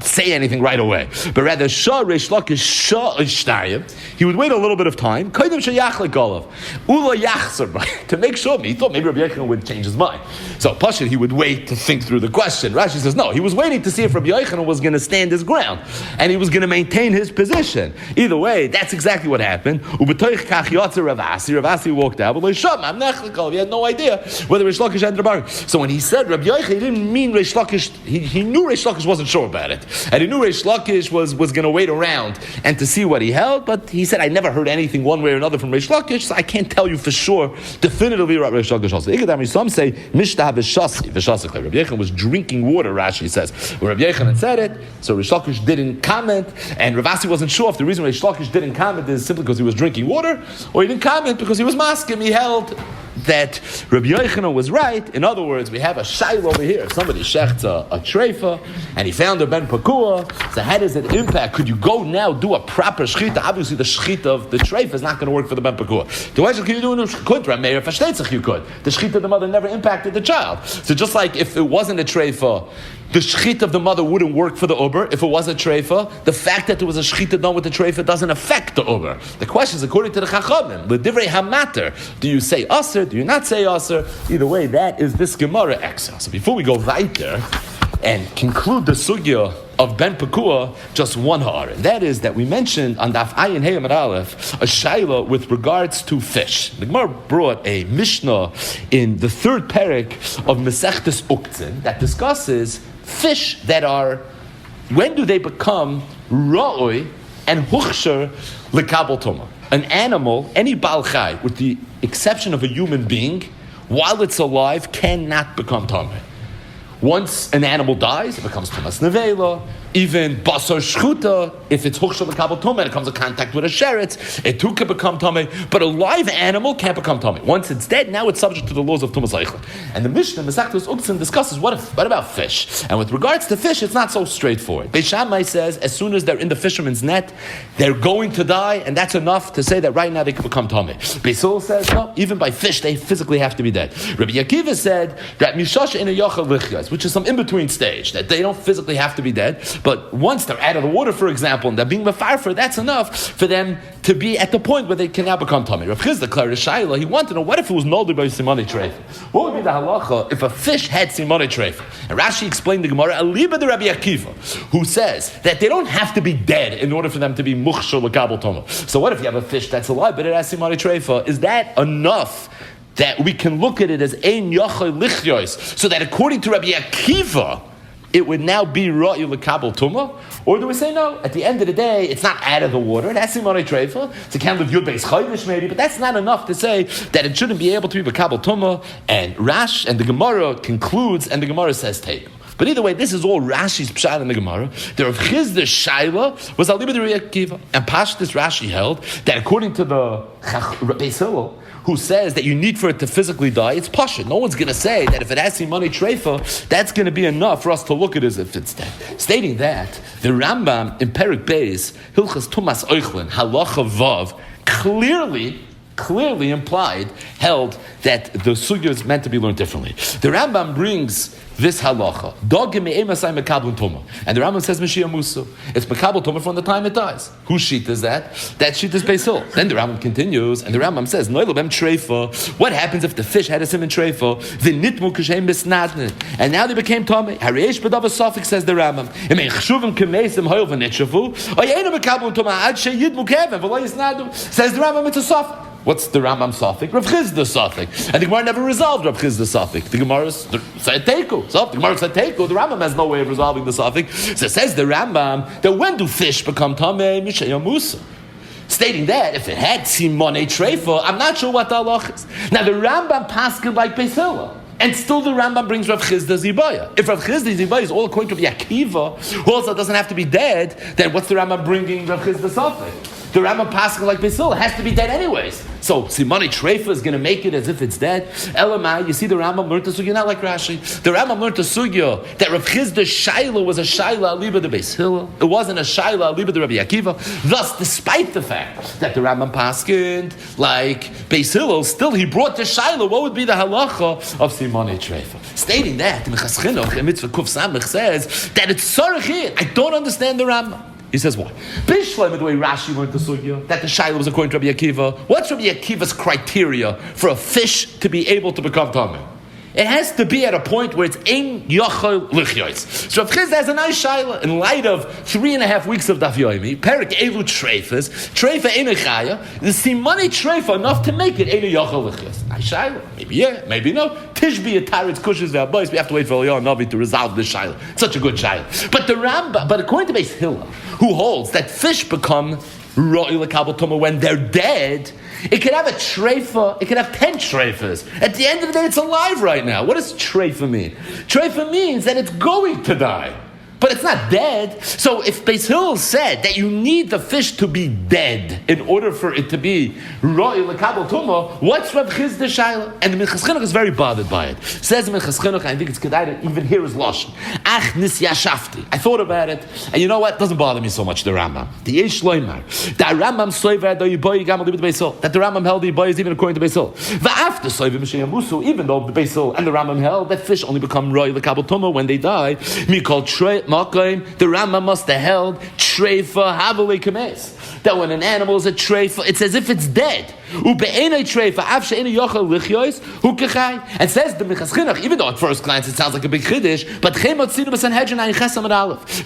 say anything right away, but rather Shah Reish Lakish Shah Ishtayim. He would wait a little bit of time. Kaidem Sheyachlek Olav Ula Yachzer to make sure. He thought maybe Rabbi Yechon would change his mind. So Pashut, he would wait to think through the question. Rashi says no. He was waiting to see if Rabbi Yechon was going to stand his ground and he was going to maintain his position. Either way, that's exactly what happened. Ubetoich Kach Yotzer Ravasi. Ravasi walked out. But he had no idea whether Reish Lakish had the bar. So when he said Rabbi Yechon, he didn't mean Reish Lakish. He knew Reish Lakish wasn't sure about it. And he knew Reish Lakish was going to wait around and to see what he held, but he said, I never heard anything one way or another from Reish Lakish, so I can't tell you for sure, definitively what Reish Lakish also. Some say, Mishtah v'shasik. Rabbi Yechon was drinking water, Rashi says. When Rabbi Yechon had said it, so Reish Lakish didn't comment, and Ravasi wasn't sure if the reason Reish Lakish didn't comment is simply because he was drinking water, or he didn't comment because he was maskim. He held that Rabbi Yochanan was right. In other words, we have a shayla over here. If somebody shechts a treifa and he found a ben pakua, so how does it impact? Could you go now do a proper shchita? Obviously, the shchita of the treifa is not going to work for the ben pakua. The way can you do it? Kontra meir fashtetzach you could. The shchita of the mother never impacted the child. So just like if it wasn't a treifa, the shchita of the mother wouldn't work for the uber. If it was a treifa, the fact that there was a shchita done with the treifa doesn't affect the uber. The question is, according to the chachamim, the divrei hamater, do you say aser? Do you not say aser? Either way, that is this Gemara exer. So before we go weiter and conclude the sugya of Ben Pekua, just one har, and that is that we mentioned on Daf Ayin Hey Amar Aleph a shayla with regards to fish. The Gemara brought a Mishnah in the third parak of Mesechtes Uktzin that discusses fish that are, when do they become ra'oi and huchsher lekabel tuma? An animal, any Baal Chai, with the exception of a human being, while it's alive, cannot become tameh. Once an animal dies, it becomes tumas nevela. Even basar shchuta, if it's huchshel lekabel tumah, it comes in contact with a sheretz, it too can become tameh. But a live animal can't become tameh. Once it's dead, now it's subject to the laws of tumas eichel. And the Mishnah, Mesechtes Uktzin, discusses what about fish? And with regards to fish, it's not so straightforward. Beis Shammai says as soon as they're in the fisherman's net, they're going to die, and that's enough to say that right now they can become tameh. Beis Hillel says no, even by fish they physically have to be dead. Rabbi Akiva said that mishash in a yachal lichyas, which is some in between stage, that they don't physically have to be dead. But once they're out of the water, for example, and they're being mefarfer, that's enough for them to be at the point where they can now become tamei. Rav Chizda declared a shayla. He wanted to know, what if it was nolder by simone treif? What would be the halacha if a fish had simone treif? And Rashi explained the Gemara, aliba de Rabbi Akiva, who says that they don't have to be dead in order for them to be muchshel lekabel toma. So what if you have a fish that's alive but it has simone treifa? Is that enough that we can look at it as ein yachol lichyos, so that according to Rabbi Akiva, it would now be ra'yu lekabel tuma? Or do we say no? At the end of the day, it's not out of the water. It has simonei treifa. It's a kind of yud beis chayvish maybe, but that's not enough to say that it shouldn't be able to be lekabel tuma. And Rash and the Gemara concludes, and the Gemara says take. But either way, this is all Rashi's pshat in the Gemara. The Rav Chizda shayla was aliba de Rabbi Akiva, and Pashtus Rashi held that according to the Beis Hillel, who says that you need for it to physically die, it's pashut. No one's going to say that if it has simone treifa, that's going to be enough for us to look at it as if it's dead. Stating that, the Rambam in Perik Beis, Hilchas Tumas Oichlin, Halacha Vav, clearly implied, held that the sugya is meant to be learned differently. The Rambam brings this halacha, and the Rambam says Mashiach Musa. It's mekabel tuma from the time it dies. Whose sheet is that? That sheet is Beis Hillel. Then the Rambam continues, and the Rambam says, what happens if the fish had a simon treifa? The nitmu kashem misnadne, and now they became tamei. Hareish b'dav safik, says the Rambam. Says the Rambam, it's a safik. What's the Rambam Safik? Rav Chizda Safik. And the Gemara never resolved Rav Chizda Safik. The Gemara said Teiku. So the Gemara said Teiku. The Rambam has no way of resolving the Safik. So says the Rambam that when do fish become Tamei? Mishayah Musa. Stating that if it had Simone Treifa, I'm not sure what the halach is. Now the Rambam paskin like Beis Hillel. And still the Rambam brings Rav Chizda Zibaya. If Rav Chizda Zibaya is all according to Rabbi Akiva, who also doesn't have to be dead, then what's the Rambam bringing Rav Chizda Safik? the Rambam passes like Beis Hillel. It has to be dead anyways. So Simone Treifa is going to make it as if it's dead. Elamai, you see the Rambam learned the sugya not like Rashi. The Rambam learned the sugya that Rav Chizda Shaila was a Shaila aliba the Beis Hillel. It wasn't a Shaila aliba the Rabbi Akiva. Thus, despite the fact that the Rambam paskined like Beis Hillel, still he brought the Shaila. What would be the halacha of Simone Treifa? Stating that, Minchas Chinuch in Mitzvah Kuf Samech says that it's Sarachin. I don't understand the Rambam. He says why? Bishleim, the way Rashi learned the sugya, that the Shaila was according to Rabbi Akiva. What's Rabbi Akiva's criteria for a fish to be able to become tamei? It has to be at a point where it's ein yochel lichyos. So Rav Chizda has a nice shaila in light of 3.5 weeks of daf yomi. Perik elu treifas, treifa ein chaya. The simani treifa enough to make it ein yochel lichyos. Nice shaila. Maybe yeah, maybe no. Tishbi ataritz kushes ve'abois. We have to wait for Eliyahu Navi to resolve this shaila. Such a good shaila. But the Rambam, but according to Beis Hillel, who holds that fish become ro'il lekabel tumah when they're dead. It could have a treifa, it could have 10 treifas. At the end of the day, it's alive right now. What does treifa mean? Treifa means that it's going to die, but it's not dead. So if Beis Hillel said that you need the fish to be dead in order for it to be ro'i lekabel tumah, what's Rav Chizda Shaila? And the Minchas Chinuch is very bothered by it. Says the Minchas Chinuch, I think it's kedai to even hear his lashon. Ach nisyashafti. I thought about it, and you know what? It doesn't bother me so much. The Rambam, the Yesh Loimar, the Rambam soiver the yiboy gamal libed Beis Hillel. That the Rambam held the yiboy is even according to Beis Hillel. Va'after soiver m'sheyam musu. Even though the Beis Hillel and the Rambam held that fish only become ro'i lekabel tumah when they die, me called the Rambam must have held treifa havale kames. That when an animal is a treifa, it's as if it's dead. And says the Minchas Chinuch, even though at first glance it sounds like a big chiddush, but the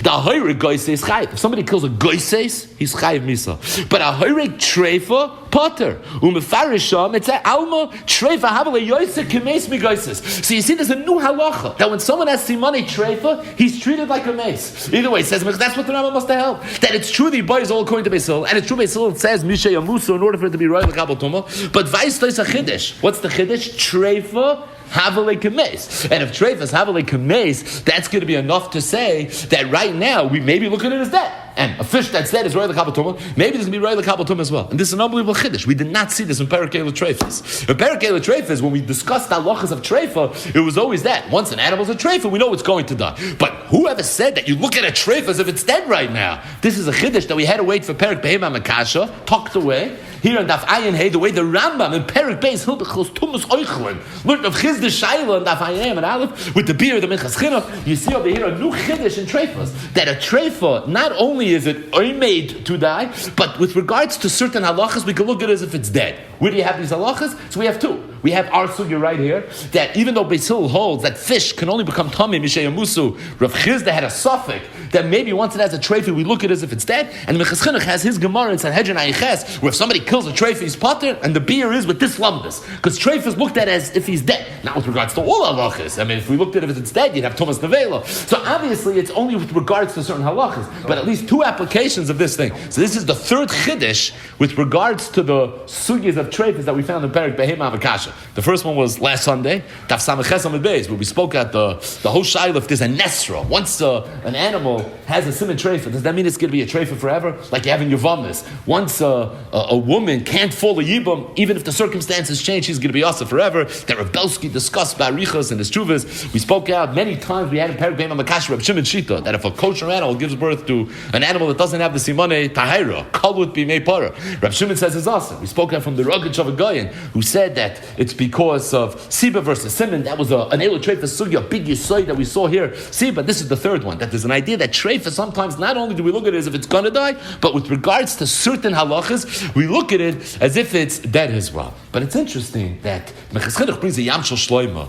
hoyrig goyse is chayiv. If somebody kills a goyse, he's chayiv misa. But a hoyrig treifa, potter. Umefarisham, it's a alma treifa havale yoyse kames mi goyses. So you see, there's a new halacha that when someone has simani treifa, he's treated like a mace. Either way, says that's what the Rambam must have held. That it's true the boy is all according to Beis Hillel, and it's true Beis Hillel says mishay amusu in order for it to be royal lekabel tumah. But vice is a chiddush. What's the chiddush? Treifa havale kames. And if treifa is havale kames, that's going to be enough to say that right now we may be looking at it as dead. And a fish that's dead is royal lekabel tumah. Maybe there's going to be royal lekabel tumah as well. And this is an unbelievable chiddush. We did not see this in Perik Eilu Treifas. In Perik Eilu Treifas, when we discussed the halachas of treifa, it was always that once an animal's a treifa, we know it's going to die. But whoever said that you look at a treifa as if it's dead right now? This is a chiddush that we had to wait for Perik Behema Makasha, tucked away. Here in Daf Ayin Hey, the way the Rambam in Perik Beis Hilbechos Tumas Oichlin learned of Chizda Shaila and Daf Ayin and Aleph with the beer of the Minchas Chinuch. You see over here a new chiddush in treifas that a treifa not only is it made to die, but with regards to certain halachas, we can look at it as if it's dead. Where do you have these halachas? So we have two. We have our sugya right here, that even though Beis Hillel holds that fish can only become tamei mishay amusu, Rav Chizda had a suffix that maybe once it has a treifa, we look at it as if it's dead, and the Minchas Chinuch has his Gemara in Sanhedrin Ayiches, where if somebody kills a treifa, he's potter, and the beer is with this lumdus, because treifa is looked at as if he's dead. Not with regards to all halachas. I mean, if we looked at it as if it's dead, you'd have Thomas Nevela. So obviously, it's only with regards to certain halachas, but at least two applications of this thing. So this is the third chiddush with regards to the sugyas of treifas that we found in Perik Behema Avakasha. The first one was last Sunday, Daf Samech Amud Beis, where we spoke at the whole shaila if there's a nesra. Once an animal has a simon treifa, does that mean it's going to be a treifa forever? Like you have in Yavamis. Once a woman can't fall a yibum, even if the circumstances change, she's going to be asa forever. That Rav Belsky discussed Barichas and his Chuvas. We spoke out many times, we had in Perik Behema Makasha, Rav Shimon Shita, that if a kosher animal gives birth to an animal that doesn't have the simone tahira, kalvut b'mei para. Rav Shimon says it's awesome. We spoke out from the Rogatch of a Goyen, who said that it's because of Siba versus Simon. That was an Elo Treifas Sugya, a big yisoy that we saw here. Siba, this is the third one, that there's an idea that Treifas, sometimes not only do we look at it as if it's going to die, but with regards to certain halachas, we look at it as if it's dead as well. But it's interesting that Minchas Chinuch brings a Yamshel Shloima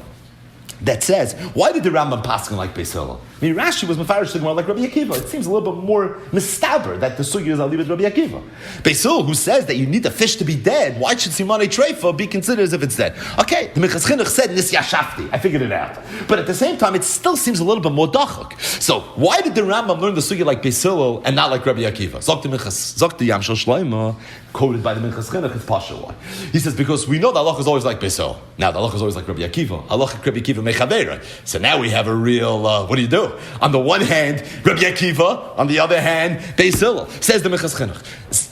that says, why did the Rambam paskin like Beis Hillel? I mean, Rashi was mefarish more like Rabbi Akiva. It seems a little bit more mistaber that the sugya is aliv Rabbi Akiva. Beis Hillel, who says that you need the fish to be dead, why should simane treifa be considered as if it's dead? Okay, the Minchas Chinuch said nisya shafti. I figured it out. But at the same time, it still seems a little bit more dachuk. So why did the Rambam learn the sugya like Beis Hillel and not like Rabbi Akiva? Zok the Yamshel Shloima, quoted by the Minchas Chinuch, it's pasha. Why? He says because we know that Allah is always like Beis Hillel. Now the Allah is always like Rabbi Akiva. Allah Rabbi Akiva mechavera. So now we have a real. What do you do? two. On the one hand, Rabbi Akiva. On the other hand, Beis Hillel. Says the Minchas Chinuch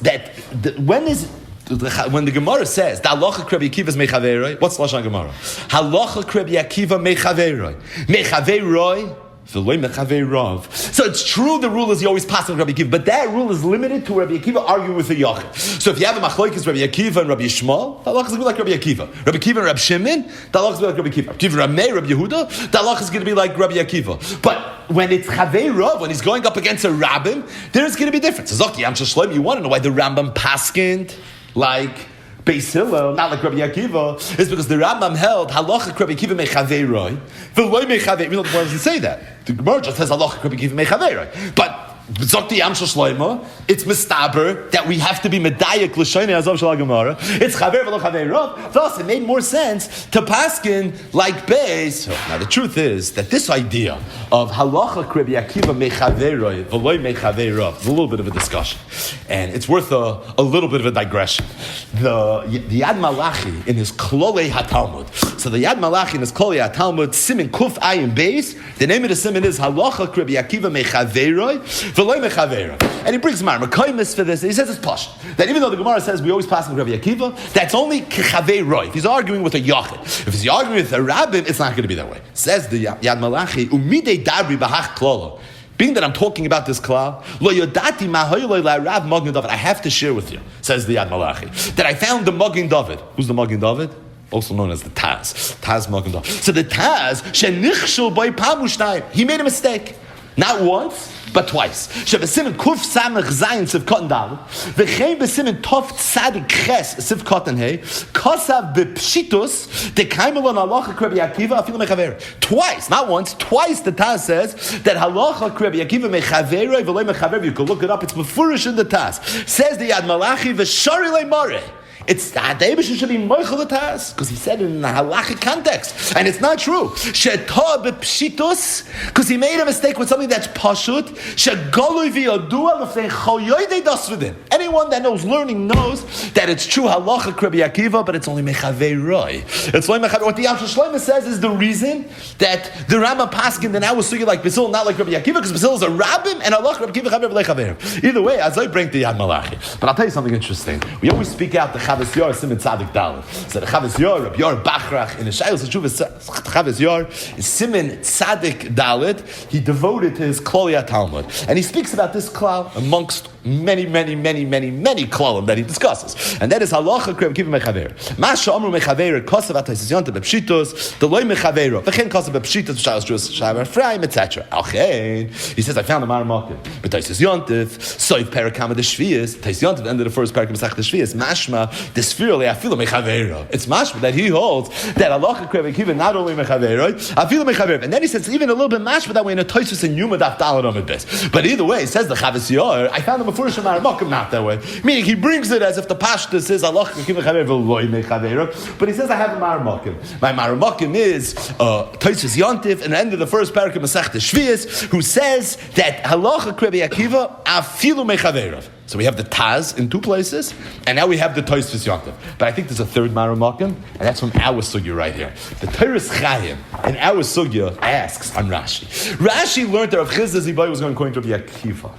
that when the Gemara says the halacha Rabbi Akiva is mechaveroi, what's lashon Gemara? Halacha Rabbi Akiva mechaveroi, mechaveroi. So it's true the rule is you always pass on Rabbi Akiva, but that rule is limited to Rabbi Akiva arguing with the Yachid. So if you have a machlokes Rabbi Akiva and Rabbi Yishmael, the halacha is going to be like Rabbi Akiva. Rabbi Akiva and Rabbi Shimon, the halacha is going to be like Rabbi Akiva. Rabbi Akiva, Rabbi Meir, Rabbi Yehuda, the halacha is going to be like Rabbi Akiva. But when it's Chavei Rav, when he's going up against a Rabbim, there's going to be difference. Zoki Yam Shloim, you want to know why the Rambam paskind like Beis Hillel, not like Rabbi Akiva, is because the Rambam held halacha Rabbi Akiva mechaveroi, v'loy mechaveroi. We don't doesn't say that. The Gemara just says halacha Rabbi Akiva mechaveroi. But Zokti Yam Shloima, it's mistaber that we have to be medayek l'shonei azov shel Gemara. It's chaver v'lo chaver rav. Thus, it made more sense to paskin like Beis. Now, the truth is that this idea of halacha Rabbi Akiva mechaveroi v'loy mechaver rav is a little bit of a discussion, and it's worth a little bit of a digression. The Yad Malachi in his Klolei HaTalmud. So the Yad Malachi in his Klolei HaTalmud, Simin Kuf Ayin Beis. The name of the simin is halacha Rabbi Akiva mechaveroi. And he brings Marmakaimis for this. He says it's posh. That even though the Gemara says we always pass on Rabbi Akiva, that's only Kechavei Roy. If he's arguing with a Yachid. If he's arguing with a Rabbin, it's not going to be that way. Says the Yad Malachi, Umidei Dabri Bahach Klolo. Being that I'm talking about this klal, lo yodati mahoyloi la Rav Magin David. I have to share with you, says the Yad Malachi, that I found the Magin David. Who's the Magin David? Also known as the Taz. Taz Magin David. So the Taz, shenichshul by pamushnayim. He made a mistake. Not once, but twice. Shebesimin kuf samach zayin siv cotton dal. V'chein besimin tof tzadik ches siv cotton hey. Kosav bepshitus de kaimelon halacha Rabbi Akiva afilu mechaver. Twice, not once, twice. The Taz says that halacha Rabbi Akiva mechaver v'loy mechaver. You can look it up. It's mefurish in the Taz. Says the Yad Malachi v'shari le'mareh. It's the Eibush should be moichel l'tas because he said it in a halachic context, and it's not true. She'tah b'pshitus because he made a mistake with something that's pashut. She'golui v'yodua l'fnei choyoydei dasvidin. Anyone that knows learning knows that it's true halacha Rabbi Akiva, but it's only mechavei roy. It's only mechavei. What the Yam Shlomo says is the reason that the Rama paskin that now was sugi like Basil, not like Rabbi Akiva, because Basil is a rabbim and halacha Rabbi Akiva chaver v'lechaver. Either way, as I bring the Yad Malachi, but I'll tell you something interesting. We always speak out the Chavas Yor Simin Tzadik Dalet. So the Chavas Yor, Rabbi Yor Bachrach in the Shayos Hashuvas Chavas Yor is Simin Tzadik Dalet. He devoted to his Klolei Talmud, and he speaks about this klal amongst many klalim that he discusses, and that is halacha Rabbi Akiva mechaver. Masha amru mechaver kosav ataysis yonte bepshitos the loy mechaver v'chen kosav bepshitos v'shayos drus shavar frayim etc. Alchein he says I found a marmakim b'taysis yontif soif perakama the shvius taysis yontif end of the first parak mesach the shvius mashma the spherally afilu mechaver. It's mashma that he holds that halacha Rabbi Akiva not only mechaver afilu mechaver, and then he says even a little bit mashma that way in a taysis and yuma daf dalad amid bes. But either way, he says the Chavas Yor I found him not that way. Meaning he brings it as if the pashtus says Allah Kiva Chaver v'loy mechaver, but he says I have a maramakim. My maramakim is Tosfos Yontif in the end of the first parak of Masechta Shvius, who says that halacha Rabbi Akiva afilu mechaver. So we have the Taz in two places, and now we have the Tosfos Yontif. But I think there's a third maramakim, and that's from our sugya right here. The Teres Chaim in our sugya asks on Rashi. Rashi learned that Rav Chizda Zibai was going according to Rabbi Akiva.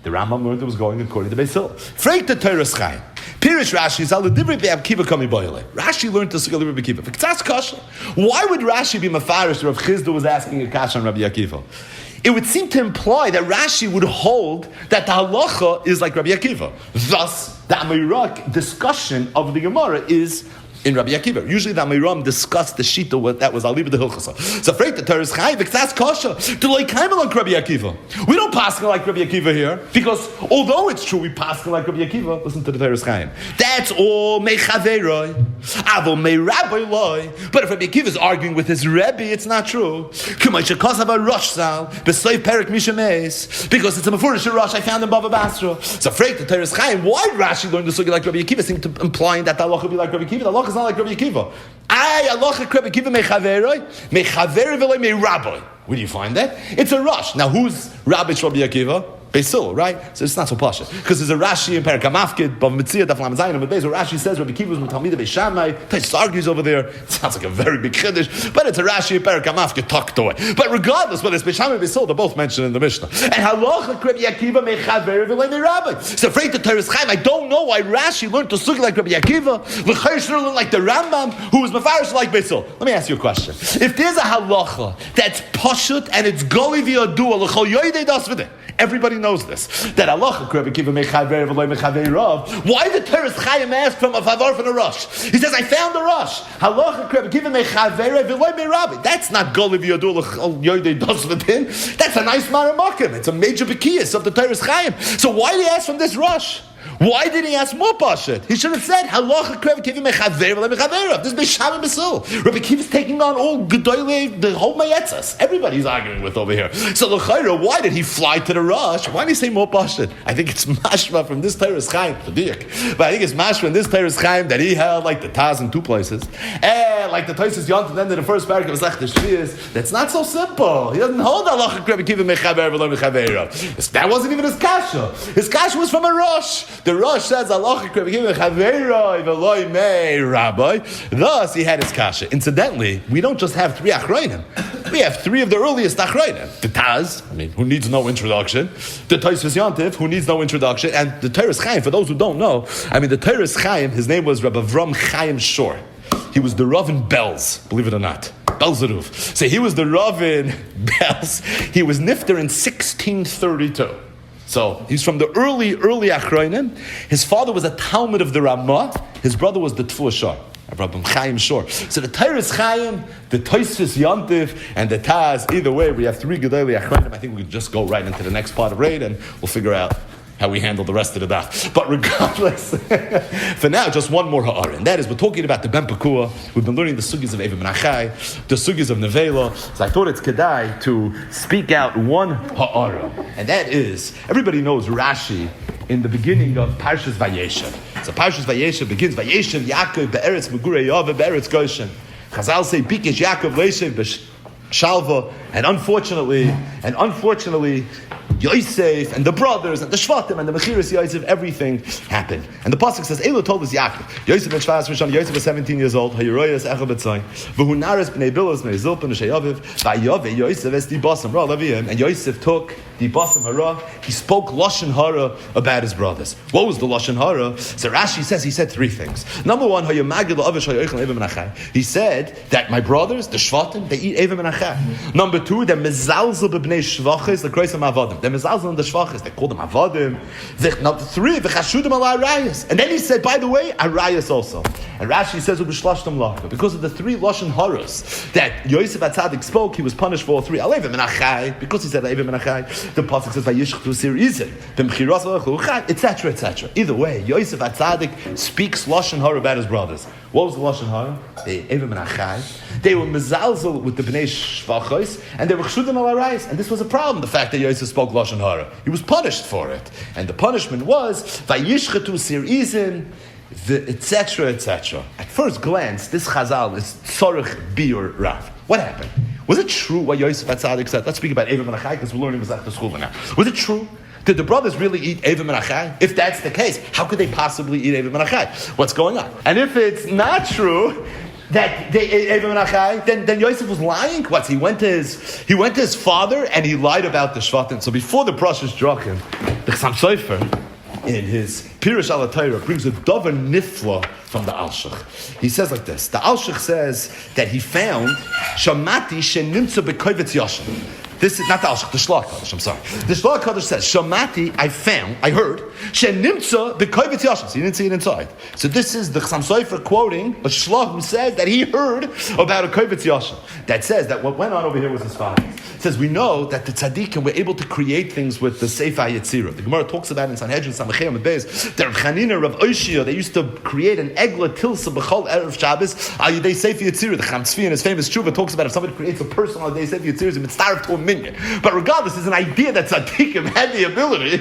The Rambam learned it was going according to Beis Hillel. Freit the Teres Chaim. Pirish Rashi is al divrei Rabbi Akiva kami boile. Rashi learned to sugya Rabbi Akiva. V'ktzas kasha. Why would Rashi be mafarish? Rav Chizda was asking a kasha on Rabbi Akiva. It would seem to imply that Rashi would hold that the halacha is like Rabbi Akiva. Thus, the Amirak discussion of the Gemara is in Rabbi Akiva. Usually the Amiram discussed the shita that was Aliba the Hilchasa. So afraid the Teres Chaim, that's kasha. To like like Rabbi Akiva. We don't pass like Rabbi Akiva here, because although it's true we pass like Rabbi Akiva, listen to the Teres Chaim. That's all mechaveroi. Avo me rabbi loy. But if Rabbi Akiva is arguing with his Rebbe, it's not true. Kumaysha kasav a rosh sal, besoy perik mishameis. Because it's a mefurish rosh I found in Bava Basra. So afraid the Teres Chaim, why Rashi learned the sugi like Rabbi Akiva, seem to implying that the halacha be like Rabbi Akiva. The halacha is not like Rabbi Akiva. Halacha Rabbi Akiva mechaveroi, mechaver v'loy me rabbi. Where do you find that? It's a rush. Now, who's Rabbi Rabbi Akiva? Beisil, right? So it's not so posh. Because there's a Rashi in Perikamafkid, Bav Mitzia, Daf Lam Zayin, but where Rashi says Rabbi Kiva was with Talmidei Beis Shammai. Taisus argues over there. It sounds like a very big chiddush, but it's a Rashi in Perikamafkid tucked away. But regardless, whether it's Beis Shammai or Beisil, they're both mentioned in the Mishnah. And halacha Rabbi Akiva mechaver v'lei Rabbi. So afraid to Teres Chaim, I don't know why Rashi learned to sugi like Rabbi Akiva, l'chayr learned like the Rambam, who was mafarish like Beisil. Let me ask you a question. If there's a halacha that's pashut and it's goli v'yadua l'chol yoydei das v'deh, everybody knows this. That halacha Rabbi Akiva mechaver v'lei mechaver Rav. Why did Teres Chaim ask from a favor from a rush? He says, I found a rush. Halacha Rabbi Akiva mechaver v'lei Rabbi. That's not goli v'yadua l'chol yoydei das v'deh. That's a nice maramakim. It's a major bekiyas of the Teres Chaim. So why did he ask from this rush? Why did he ask more pashut? He should have said, Halacha Rabbi Akiva mechaver v'lei mechaver. This is Beis Shammai Beisil. Rabbi Akiva is taking on all Gedoyle, the whole Mayetzas. Everybody's arguing with over here. So l'chayra, why did he fly to the rush? Why did he say more pashut? I think it's mashma from this Teres Chaim, but I think it's mashma from this Teres Chaim that he held like the Taz in two places, and like the Taisus Yont at the end of the first paragraph was like the Shvius. That's not so simple. He doesn't hold Halacha Rabbi Akiva mechaver v'lei mechaver. That wasn't even his kasha. His kasha was from a rush. The Rosh says, Halacha Rabbi Akiva mechaver v'lei mei Rabbi. Thus, he had his kasha. Incidentally, we don't just have three achronim. We have three of the earliest achronim. The Taz, who needs no introduction. The Taisus Yontif, who needs no introduction. And the Teres Chaim, for those who don't know, the Teres Chaim, his name was Rabbi Avram Chaim Shor. He was the Rav in Belz, believe it or not. Belzeruf. So he was the Rav in Belz. He was nifter in 1632. So he's from the early Achronim. His father was a Talmud of the Ramah. His brother was the Tfuah Shor, Rabbi Chaim Shor. So the Teres Chaim, the Tosfos Yontif, and the Taz. Either way, we have three Gedolei Achronim. I think we can just go right into the next part of Raid, and we'll figure out how we handle the rest of the daf. But regardless, for now, just one more ha'ara. And that is, we're talking about the Ben Pekua. We've been learning the sugis of Eva Menachai, the sugis of Nevela. So I thought it's kedai to speak out one ha'ara. And that is, everybody knows Rashi in the beginning of Parshas Vayeshev. So Parshas Vayeshev begins, Vayeshev Yaakov be'eretz Megurei Yava be'eretz Goshen. Chazal say, Bikesh Yaakov leishev b'shalva. And unfortunately, Yosef and the brothers and the Shvatim and the Mechiras Yosef, everything happened. And the pasuk says, Elo told us Yaakov. Yosef ben Shvas Rishon, Yosef was 17 years old. Hayeroyas Echad B'Tzayin. V'hu nares b'nei bilos b'nei zilpan v'sheyaviv. V'ayove Yosef es di basam ra laviyim. And Yosef took the basam hara. He spoke lashon hara about his brothers. What was the lashon hara? So Rashi says he said three things. Number one, Hayamagid la'avish hayoichan eva menachai. He said that my brothers, the Shvatim, they eat eva menachai. Number two, they're mezalzel b'bnei shvachis the kreisam avodim. They're mezalzel in the shvachis. They call them avodim. Number three, the chashudim ala arayas. And then he said, by the way, arayas also. And Rashi says ubishlashtam lachta, because of the three lashon haras that Yosef HaTzadik spoke, he was punished for all three. Alev menachai, because he said alev menachai. The pasuk says vayishchtu sirizim, b'mchiras v'chluchai, etc., etc. Either way, Yosef HaTzadik speaks lashon hara about his brothers. What was the lashon hara? They were mezalzel with the bnei shvachos, and they were chshudim al arayis. And this was a problem. The fact that Yosef spoke lashon hara, he was punished for it, and the punishment was vayishchtu sirizim, etc., etc. At first glance, this chazal is tzorich biur rav. What happened? Was it true what Yosef HaTzadik said? Let's speak about Eva Menachai, because we're learning Masechta Chulin now. Was it true? Did the brothers really eat Eva Menachai? If that's the case, how could they possibly eat Eva Menachai? What's going on? And if it's not true that they ate Eva Menachai, then Yosef was lying. What? He went to his father and he lied about the Shvatim. So before the Prashas Drachim, the Chassam Sofer in his Pirush al Torah brings a davar nifla from the Alshich. He says like this: the Alshich says that he found Shamati shenimtza bekovetz yashin. This is not the Alshich, the Shlach Kodesh, I'm sorry. The Shlach Kodesh says, Shamati, I heard, Shenimtza b'kovetz yashin. So you didn't see it inside. So this is the Chassam Sofer quoting a Shlach who says that he heard about a kovetz yashin. That says that what went on over here was as follows. It says, we know that the tzaddikim were able to create things with the Sefer Yetzirah. The Gemara talks about in Sanhedrin, Samachei and Beis, that Rav Chanina, Rav Oshia, they used to create an egla tilsa b'chol erev Shabbos, Yidei Sefer Yetzirah. The Chaim Tzvi in his famous tshuva talks about if somebody creates a person on Yidei Sefer Yetzirah, it's mitzaref to a minion. But regardless, it's an idea that tzaddikim had the ability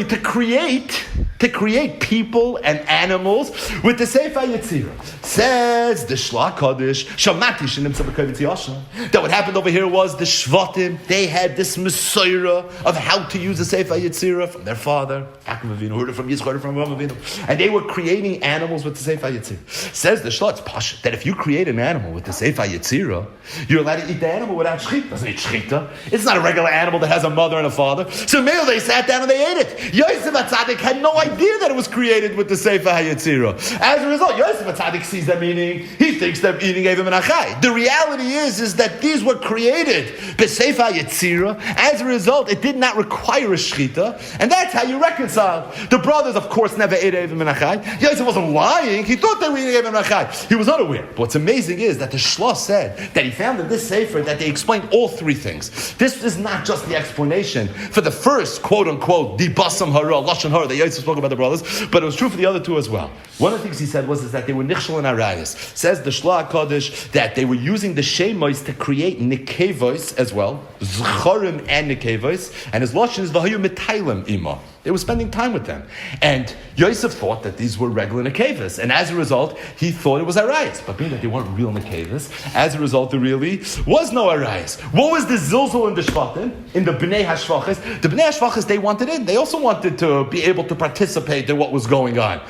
to create to create people and animals with the Sefer Yetzirah. Says the Shla Kodesh, Shamati Shinim Tzavakavitz Yasha. That what happened over here was the Shvatim, they had this Messiah of how to use the Sefer Yetzirah from their father, Yaakov Avinu, heard it from Yitzchak, heard it from Avraham Avinu. And they were creating animals with the Sefer Yetzirah. Says the Shla, it's Pasha, that if you create an animal with the Sefer Yetzirah, you're allowed to eat the animal without Shchita. Doesn't eat Shchita. It's not a regular animal that has a mother and a father. So maybe they sat down and they ate it. Yosef HaTzadik had no idea that it was created with the Sefer HaYetzirah. As a result, Yosef HaTzadik sees them eating. He thinks they're eating Evim and Achai. The reality is that these were created by Sefer HaYetzirah. As a result, it did not require a Shchita. And that's how you reconcile. The brothers, of course, never ate Evim and Achai. Yosef wasn't lying. He thought they were eating Evim and Achai. He was unaware. But what's amazing is that the Shla said that he found in this Sefer that they explained all three things. This is not just the explanation for the first, quote-unquote, the Basam Hara, Lashon Hara, that Yosef spoke about the brothers, but it was true for the other two as well. One of the things he said was that they were Nichshel and Arayas. Says the Shla HaKadosh that they were using the Shemois to create Nikevos as well, Zcharim and Nikevos, and his Lashon is Vahayu Mitailim Ima. They were spending time with them. And Yosef thought that these were regular Nekevas. And as a result, he thought it was Arayas. But being that they weren't real Nekevas, as a result, there really was no Arayas. What was the Zilzul in the Shvatim? In the Bnei HaShvachas? The Bnei HaShvachas, they wanted in. They also wanted to be able to participate in what was going on.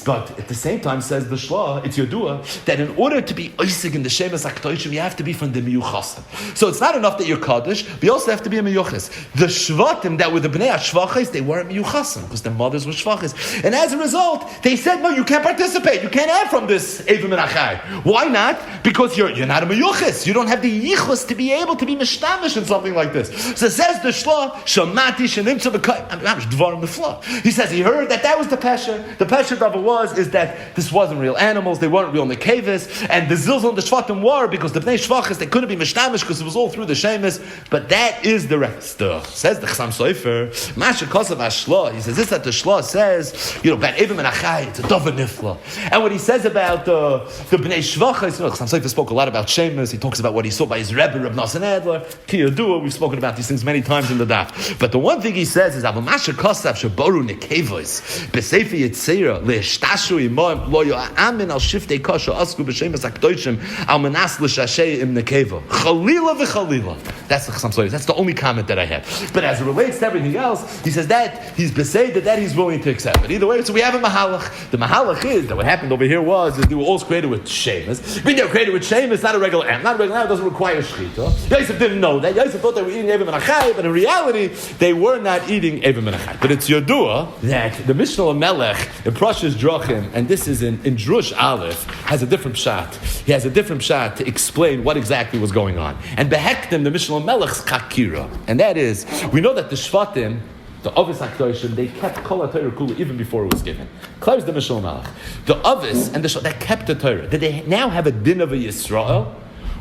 But at the same time, says the Shla, it's Yodua, that in order to be Oisig in the Shemes HaKtoishim, you have to be from the Miyuchasim. So it's not enough that you're Kaddish, but you also have to be a Miyuchas. The Shvatim that were the Bnei HaShvachas, they weren't Yuchasim, because their mothers were shvachas. And as a result, they said, no, you can't participate. You can't have from this Evim and Achai. Why not? Because you're not a meyuchas. You don't have the yichus to be able to be mishtamish in something like this. So it says the Shla, Shamati Shenimtza B'Kay. Dvarim the Fla. He says he heard that was the Pesha. The Pesha of it is that this wasn't real animals, they weren't real Nekevis, and the Zilzal and the Shvatim were, because the Bnei Shvachas, they couldn't be mishtamish because it was all through the Shemus. But that is the rest. Says the Chasam Sofer, Masha Kosav Shla. He says this that the Shla says, about Evim and Achai, it's a Dova Nifla. And what he says about the Bnei Shvachas, Chasam Sofer spoke a lot about Shemus. He talks about what he saw by his Rebbe, Reb Nosson Adler, Kiyadua. We've spoken about these things many times in the daf. But the one thing he says is, Avamasha Kosav Shaboru Nekevos, Besefi Yitzira, Leishtashu Imoim, Lo Yo'amin al Shiftei Kosha, Asku B'Shemus HaKdoshim, Al Manas L'Shashei Im Nekeva. Chalila v'Chalila. That's the Chasam Sofer. That's the only comment that I have. But as it relates to everything else, he says that he's beseder that he's willing to accept it. Either way, so we have a mahalach. The mahalach is that what happened over here was they were all created with shemus. When they were created with shemus, not a regular animal. Not a regular animal, doesn't require shchita. Yosef didn't know that. Yosef thought they were eating Evim and Achai, but in reality, they were not eating Evim and Achai. But it's Yodua that the Mishnah Melech in Parashas Drachim, and this is in Drush Aleph, has a different pshat. He has a different pshat to explain what exactly was going on. And behektim the Mishnah Melech's kakira, and that is, we know that the Shvatim, the Avis HaKdoshim, they kept Kol HaTorah Kula even before it was given. Clears the Mishnah Melech. The Avis and the Shvatim, that kept the Torah. Did they now have a din of a Yisrael,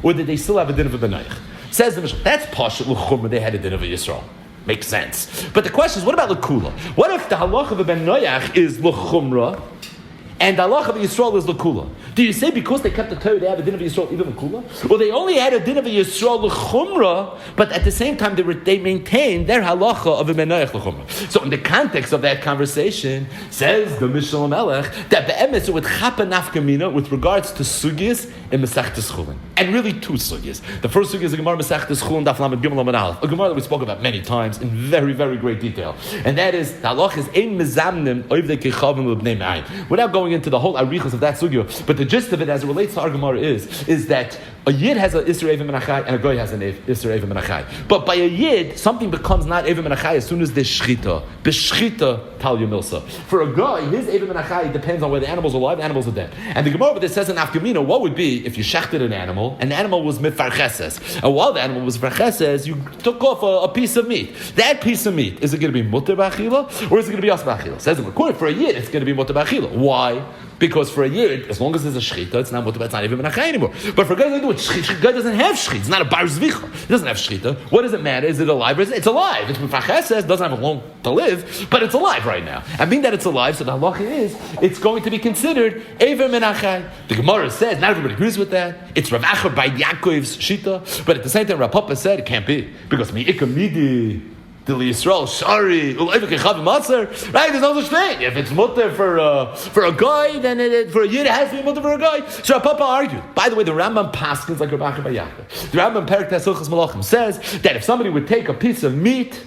or did they still have a din of a B'nayich? Says the Mishnah, that's Pashat L'chumra, they had a din of a Yisrael. Makes sense. But the question is, what about L'kula? What if the halach of a Ben Noyach is L'chumra, and the halach of Yisrael is L'kula? Do you say because they kept the Torah, they have a din of Yisrael even L'kula? Or they only had a din of Yisrael L'chumra, but at the same time they maintained their halacha of a Menayach L'chumra? So in the context of that conversation, says the Mishnah Melech, that the emes would chapa nafkamina with regards to sugyas in Masechtas Chulin. And really two sugyas. The first sugyas is the Gemara Masechtas Chulin, Daf Lamed Gimel Lamed Aleph. A Gemara that we spoke about many times in very, very great detail. And that is, the halacha is ein mezamnim oivdei kechavim l'bnei ma'ayin. Without going into the whole arichos of that sugya, but the gist of it as it relates to our Gemara is that a Yid has an Isser Evim and Achai, and a Goy has an Isser Evim and Achai. But by a Yid, something becomes not Evim and Achai as soon as there's Shchita. B'Shchita Talya Milsa. For a Goy, his Evim and Achai depends on whether the animals are alive, the animals are dead. And the Gemara that says in Afkamina, what would be if you shechted an animal, and the animal was mitfarcheses, and while the animal was farcheses, you took off a piece of meat. That piece of meat, is it going to be mutter b'achila, or is it going to be as b'achila? Says the Gemara, for a Yid, it's going to be mutter b'achila. Why? Because for a Yid, as long as there's a shchita, it's not mutter, it's not even an achai anymore. But for a guy doesn't have shchita. It's not a bar zvicha. It doesn't have shchita. What does it matter? Is it alive? It's alive. It's says doesn't have a long to live, but it's alive right now. And being that it's alive, so the halacha is it's going to be considered ever menachai. The Gemara says not everybody agrees with that. It's Rav Acher by Yaakov's shita, but at the same time, Rav Papa said it can't be because mi'ika midi. Dili Yisrael, Shari, right? There's no such thing. If it's mutter for a guy, then for a yid it has to be mutter for a guy. So Papa argued. By the way, the Rambam paskins like Rabbi Yaakov. The Rambam Perek Tesuchas Malachim says that if somebody would take a piece of meat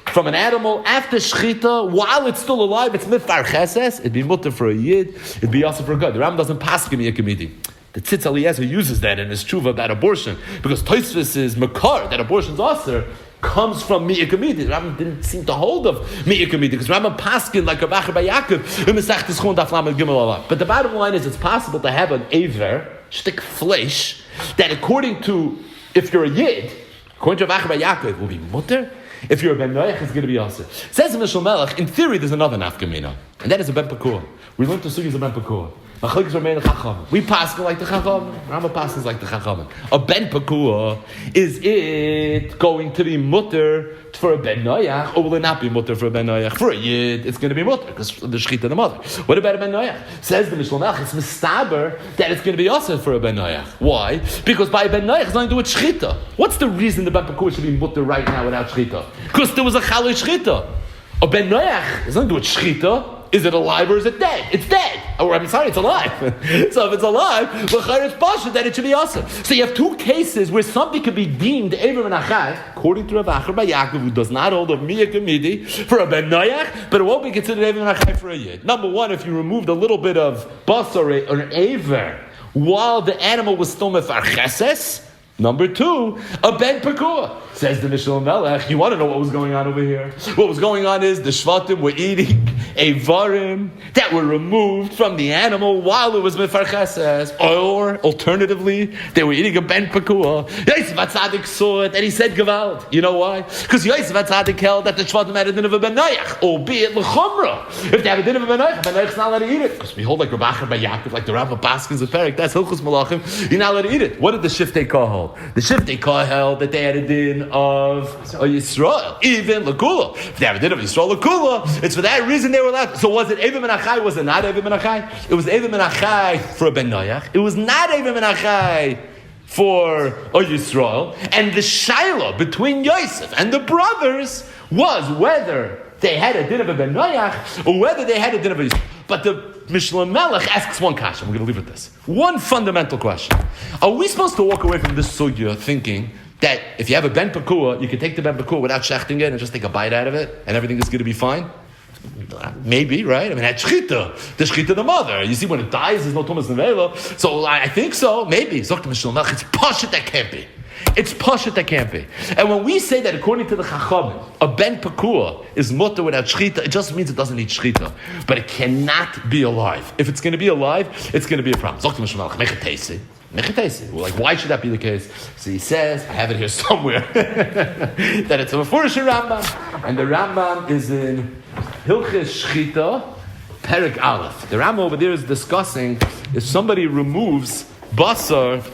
from an animal after shchita, while it's still alive, it's mifar cheses, it'd be mutter for a yid, it'd be also for a guy. The Rambam doesn't paskin yekimidi. The Tzitz Eliezer uses that in his tshuva about abortion, because Tosfos is makar, that abortion's aser, comes from Mi'ikimidi. The Rambam didn't seem to hold of Mi'ikimidi, because Rambam paskin like Rabbi Yaakov in Masechtas Chulin Daf Lamed Gimel Alav. But the bottom line is, it's possible to have an aver, shtik flesh, that according to, if you're a yid, according to Rabbi Yaakov, it will be mutter. If you're a ben noach, it's going to be also. Says in Mishal Melech, in theory, there's another nafkamina, and that is a ben pakur. We learned the sugis of ben pakur. We pass like the Chacham. Rambam passes like the Chacham. A ben pakur, is it going to be mutter for a ben noach, or will it not be mutter for a ben noach? For a yid, it's going to be mutter because the shechita of the mother. What about a ben noach? Says the Mishal Melech, it's mistaber that it's going to be also for a ben noach. Why? Because by a ben noach, it's nothing to do with shechita. What's the reason the ben pakur should be mutter right now without shechita? Because there was a chaloi shechita. A ben noach is nothing to do with shechita. Is it alive or is it dead? It's dead. Or I'm sorry, it's alive. So if it's alive, it's possible that it should be awesome. So you have two cases where something could be deemed Ever Menachai, according to Rav Acher Bar Yaakov, who does not hold of Miyah Kamidi, for a Ben Noach, but it won't be considered Ever Menachai for a Yid. Number one, if you removed a little bit of basar or an Ever while the animal was still mefar cheses. Number two, a ben pakur. Says the Mishal Melech, you want to know what was going on over here? What was going on is the Shvatim were eating avarim that were removed from the animal while it was mefar cheses. Or, alternatively, they were eating a ben pakur. Yosef HaTzadik saw it and he said Gevald. You know why? Because Yosef HaTzadik held that the Shvatim had a din of a ben noach, albeit l'chumra. If they have a din of a ben noach's not allowed to eat it. Because we hold like Rabbi Acher Bar Yaakov, like the Rambam Paskins of Perek, that's Hilchos Malachim, you're not allowed to eat it. What did the Shiftei Kah hold? The Shiftei Kah held that they had a din of a Yisrael, even Lakula. If they have a din of Yisrael Lakula, it's for that reason they were allowed. So was it Eivim Menachai? Was it not Eivim Menachai? It was Eivim Menachai for a Ben Noach. It was not Eivim Menachai for a Yisrael. And the Shaila between Yosef and the brothers was whether they had a din of a Ben Noach or whether they had a din of a Yisrael. But the Mishal Melech asks one question. We're going to leave it at this. One fundamental question. Are we supposed to walk away from this sugya thinking that if you have a ben pakua, you can take the ben pakua without shechting it and just take a bite out of it and everything is going to be fine? Maybe, right? I mean, that's shchita. The shchita of the mother. You see, when it dies, there's no tumas nevela. So I think so. Maybe. Zok Mishal Melech. It's pashut that can't be. It's pashut that can't be. And when we say that according to the Chachamim, a ben pakua is mutter without shchita, it just means it doesn't need shchita. But it cannot be alive. If it's going to be alive, it's going to be a problem. Zok Mishal Melech. Make it tasty. Well, like, why should that be the case? So he says, I have it here somewhere, that it's a Mefurish Rambam, and the Rambam is in Hilchis Shchita, Perek Aleph. The Rambam over there is discussing if somebody removes basar.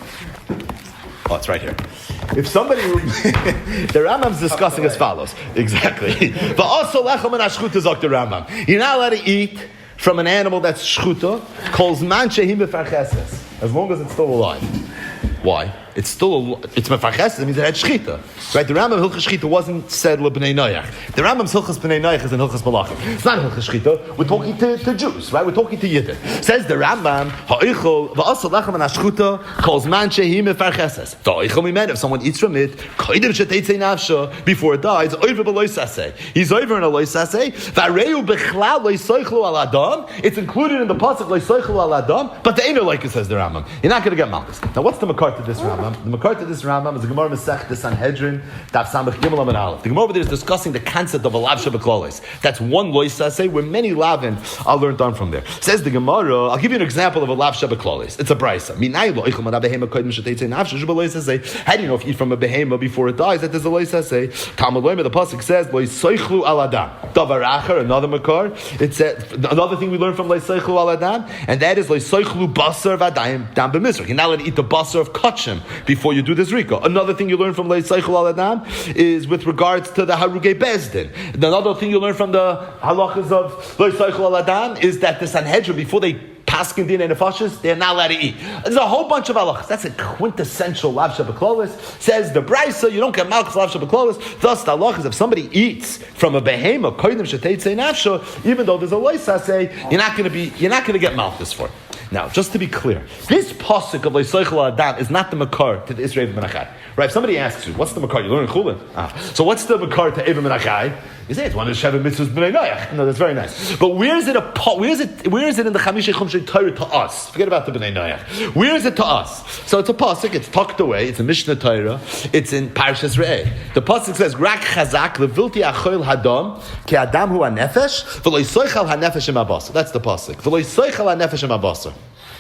Oh, it's right here. If somebody, the Rambam's discussing as follows. Exactly. But also lechem and ashchuta zok the Rambam. You're not allowed to eat from an animal that's shchuta, calls man shehim b'far cheses, as long as it's still alive. Why? It's still it's mefarches. It means it had shchita, right? The Rambam Hilchas Shchita wasn't said lebnei noach. The Rambam's Hilchas b'nei noach is in Hilchas Malachim. It's not Hilchas Shchita. We're talking to Jews, right? We're talking to Yidden. Says the Rambam ha'ichol va'asal lechem and ashchuta calls man shehi mefarcheses. Ha'ichol mimen, if someone eats from it, koidim sheteitzei nafsha, before it dies, over b'loisasei. He's over in a loisasei. Va'reu b'chlal loisoichlu al adam. It's included in the pasuk loisoichlu al adam, but the ain't like it, says the Rambam. You're not going to get malchus. Now, what's the makar to this Rambam? The makar to this Rambam is the Gemara Masech, the Sanhedrin, Daf Samach Gimel Amud Aleph. The Gemara over there is discussing the concept of a lav shebeklolis. That's one loisasei where many lavin are learned on from there. Says the Gemara, I'll give you an example of a lav shebeklolis. It's a brisa. How do you know if you eat from a behema before it dies that there's a loisasei? Talmud Loimer, the pasuk says loisoichlu al adam. Davar acher, another makar. It said another thing we learn from loisoichlu al adam, and that is loisoichlu basar vadayim dam b'mizrach. You're not allowed to eat the basar of kachim before you do this rika. Another thing you learn from loisoichlu al adam is with regards to the harugei bezdin. Another thing you learn from the halachas of loisoichlu al adam is that the Sanhedrin, before they paskin din and nefashis, they're not allowed to eat. There's a whole bunch of halachas. That's a quintessential lav shabaklolis. Says the brisa, you don't get malchus lav shabaklolis. Thus the halach is if somebody eats from a behema koydim sheteitzei nafsho, even though there's a loisa say, you're not going to get malchus for it. Now, just to be clear, this pasuk of Leisoichel Adam is not the makar to the Israel Menachai. Right? If somebody asks you, what's the makar? You learn in Chulin. So what's the makar to Eva Menachai? You say it's one of the Sheva mitzvahs b'nei Noach. No, that's very nice. But where is it in the Chamisha Chumshei Torah to us? Forget about the b'nei Noach. Where is it to us? So it's a pasuk. It's tucked away. It's a Mishnah Torah. It's in Parshas Re'eh. The pasuk says, "Rak chazak levilti achoil hadam ki adam hu hanefesh v'loisoichal hanefesh im abasar." That's the pasuk. V'loisoichal hanefesh im abasar.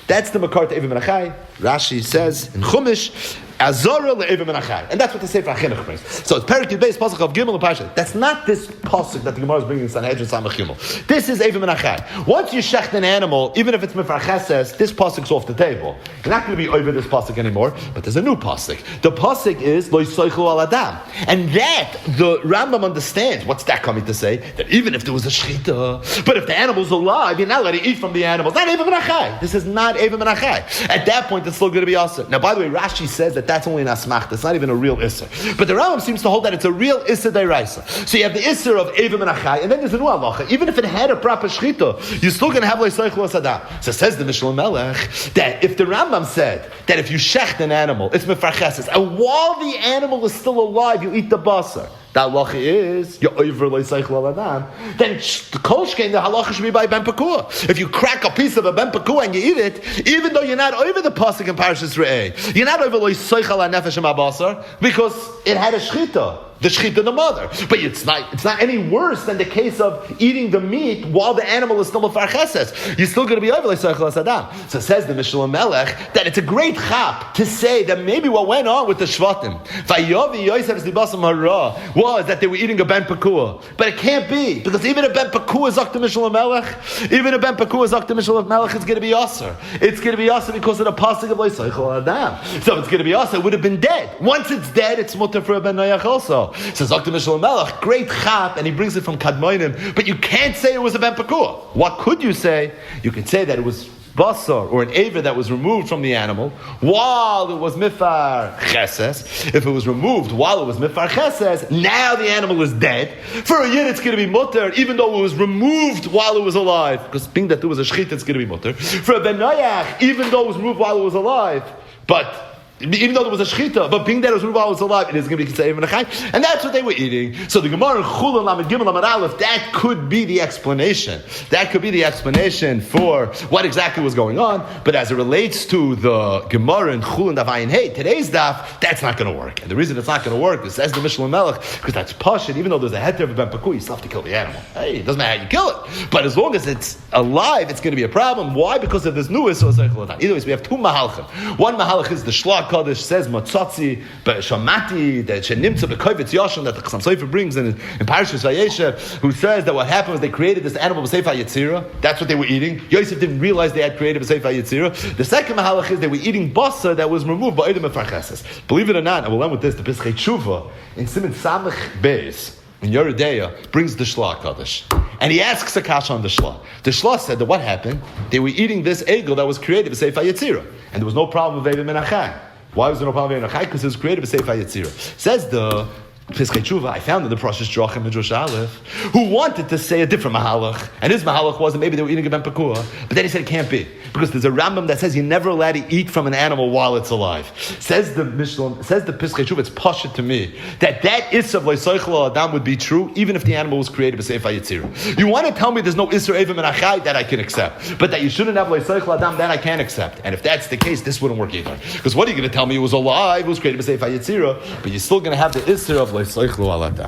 That's the makar to Eva Menachai. Rashi says in Chumash, Azora le'Eva Menachai. And that's what the Sefer HaChinuch brings. So it's Perikid based pasuk of Gimel and Parsha. That's not this pasuk that the Gemara is bringing in Sanhedrin Samach Gimel. This is Eva Menachai. Once you shecht an animal, even if it's Mifar Cheses, this pasuk's off the table. You're not going to be over this pasuk anymore, but there's a new pasuk. The pasuk is Lo Yisoichu al Adam. And that, the Rambam understands. What's that coming to say? That even if there was a shchita, but if the animal's alive, you're not allowed to eat from the animal. It's not Eva Menachai. This is not Eva Menachai. At that point, it's still going to be awesome. Now, by the way, Rashi says that that's only an asmach. That's not even a real isser. But the Rambam seems to hold that it's a real isser deraisa. So you have the isser of Eva Menachai, and then there's a new halacha. Even if it had a proper shchita, you're still going to have leisaychlu asadam. So says the Mishnah Melech that if the Rambam said that if you shecht an animal, it's mefarcheses, and while the animal is still alive, you eat the basar. The halacha is you're over leisaychlu adam. Then the kolshkein, the halacha should be by ben pakua. If you crack a piece of a ben pakua and you eat it, even though you're not over the pasuk in Parshas Re'eh, you're not over leisaychlu nefesh basar because it had a shchita. The shchita the mother. But it's not any worse than the case of eating the meat while the animal is still a farcheses. You're still going to be over leisaychlu adam. So says the Mishnah Melech that it's a great chap to say that maybe what went on with the shvatim Vayovi Yosef Zibasam Hara was that they were eating a ben pakua. But it can't be, because even a ben pakua is the Mishnah Melech, even a ben pakua is the Mishnah Melech, it's going to be aser. It's going to be aser because of the pasuk of leisaychlu adam. So it's going to be aser, it would have been dead. Once it's dead, it's mutter for a ben noach also. Says Dr. Mishal Melech, great chap, and he brings it from Kadmoinim, but you can't say it was a ben pakua. What could you say? You could say that it was basar, or an aver that was removed from the animal while it was mifar cheses. If it was removed while it was mifar cheses, now the animal is dead. For a yid, it's going to be mutter, even though it was removed while it was alive, because being that there was a shchit, it's going to be mutter. For a ben noach, even though it was removed while it was alive, but even though there was a shchita, but being that it was removed while it was alive, it is going to be considered Eva Menachai, and that's what they were eating. So the Gemara in Chulin Lamed Gimel Lamed Aleph, that could be the explanation. That could be the explanation for what exactly was going on. But as it relates to the Gemara in Chulin Daf Ayin Hey, today's daf, that's not going to work. And the reason it's not going to work is, as the Mishnah Melech, because that's pashut. Even though there's a heter of a ben pakui, you still have to kill the animal. Hey, it doesn't matter how you kill it, but as long as it's alive, it's going to be a problem. Why? Because of this new issue. Either way, we have two mahalchim. One mahalch is the Shlach Kodesh says matzatzi shamati that shenimtza bekovetz yashon that the Chassam Sofer brings in Parshas Vayeshev, who says that what happened was they created this animal b'seif hayitzira. That's what they were eating. Yosef didn't realize they had created b'seif hayitzira. The second mahalach is they were eating basa that was removed by Edom Mefarcheses. Believe it or not, and we'll end with this. The Pischei Tshuva in Siman Samech Beis in Yeridea brings the Shlach Kodesh. And he asks a kasha on the Shlah. The Shlah said that what happened? They were eating this egel that was created b'seif hayitzira, and there was no problem with Eva Menachai. Why was there no problem with Eva Menachai? Because it was created b'seif hayitzira. Says the Pischei Tshuva, I found in the Parashas Drachim Midrash Aleph, who wanted to say a different mahalach, and his mahalach was that maybe they were eating a ben pakua, but then he said it can't be, because there's a Rambam that says you're never allowed to eat from an animal while it's alive. Says the Mishnah, says the Pischei Tshuva, it's pashut to me that issa of leisaychlu adam would be true even if the animal was created b'seif hayitzira. You want to tell me there's no isser Eva Menachai, that I can accept, but that you shouldn't have leisaychlu adam, that I can't accept. And if that's the case, this wouldn't work either, because what are you going to tell me? It was alive, it was created b'seif hayitzira, but you're still going to have the isser of leisaychlu al adam.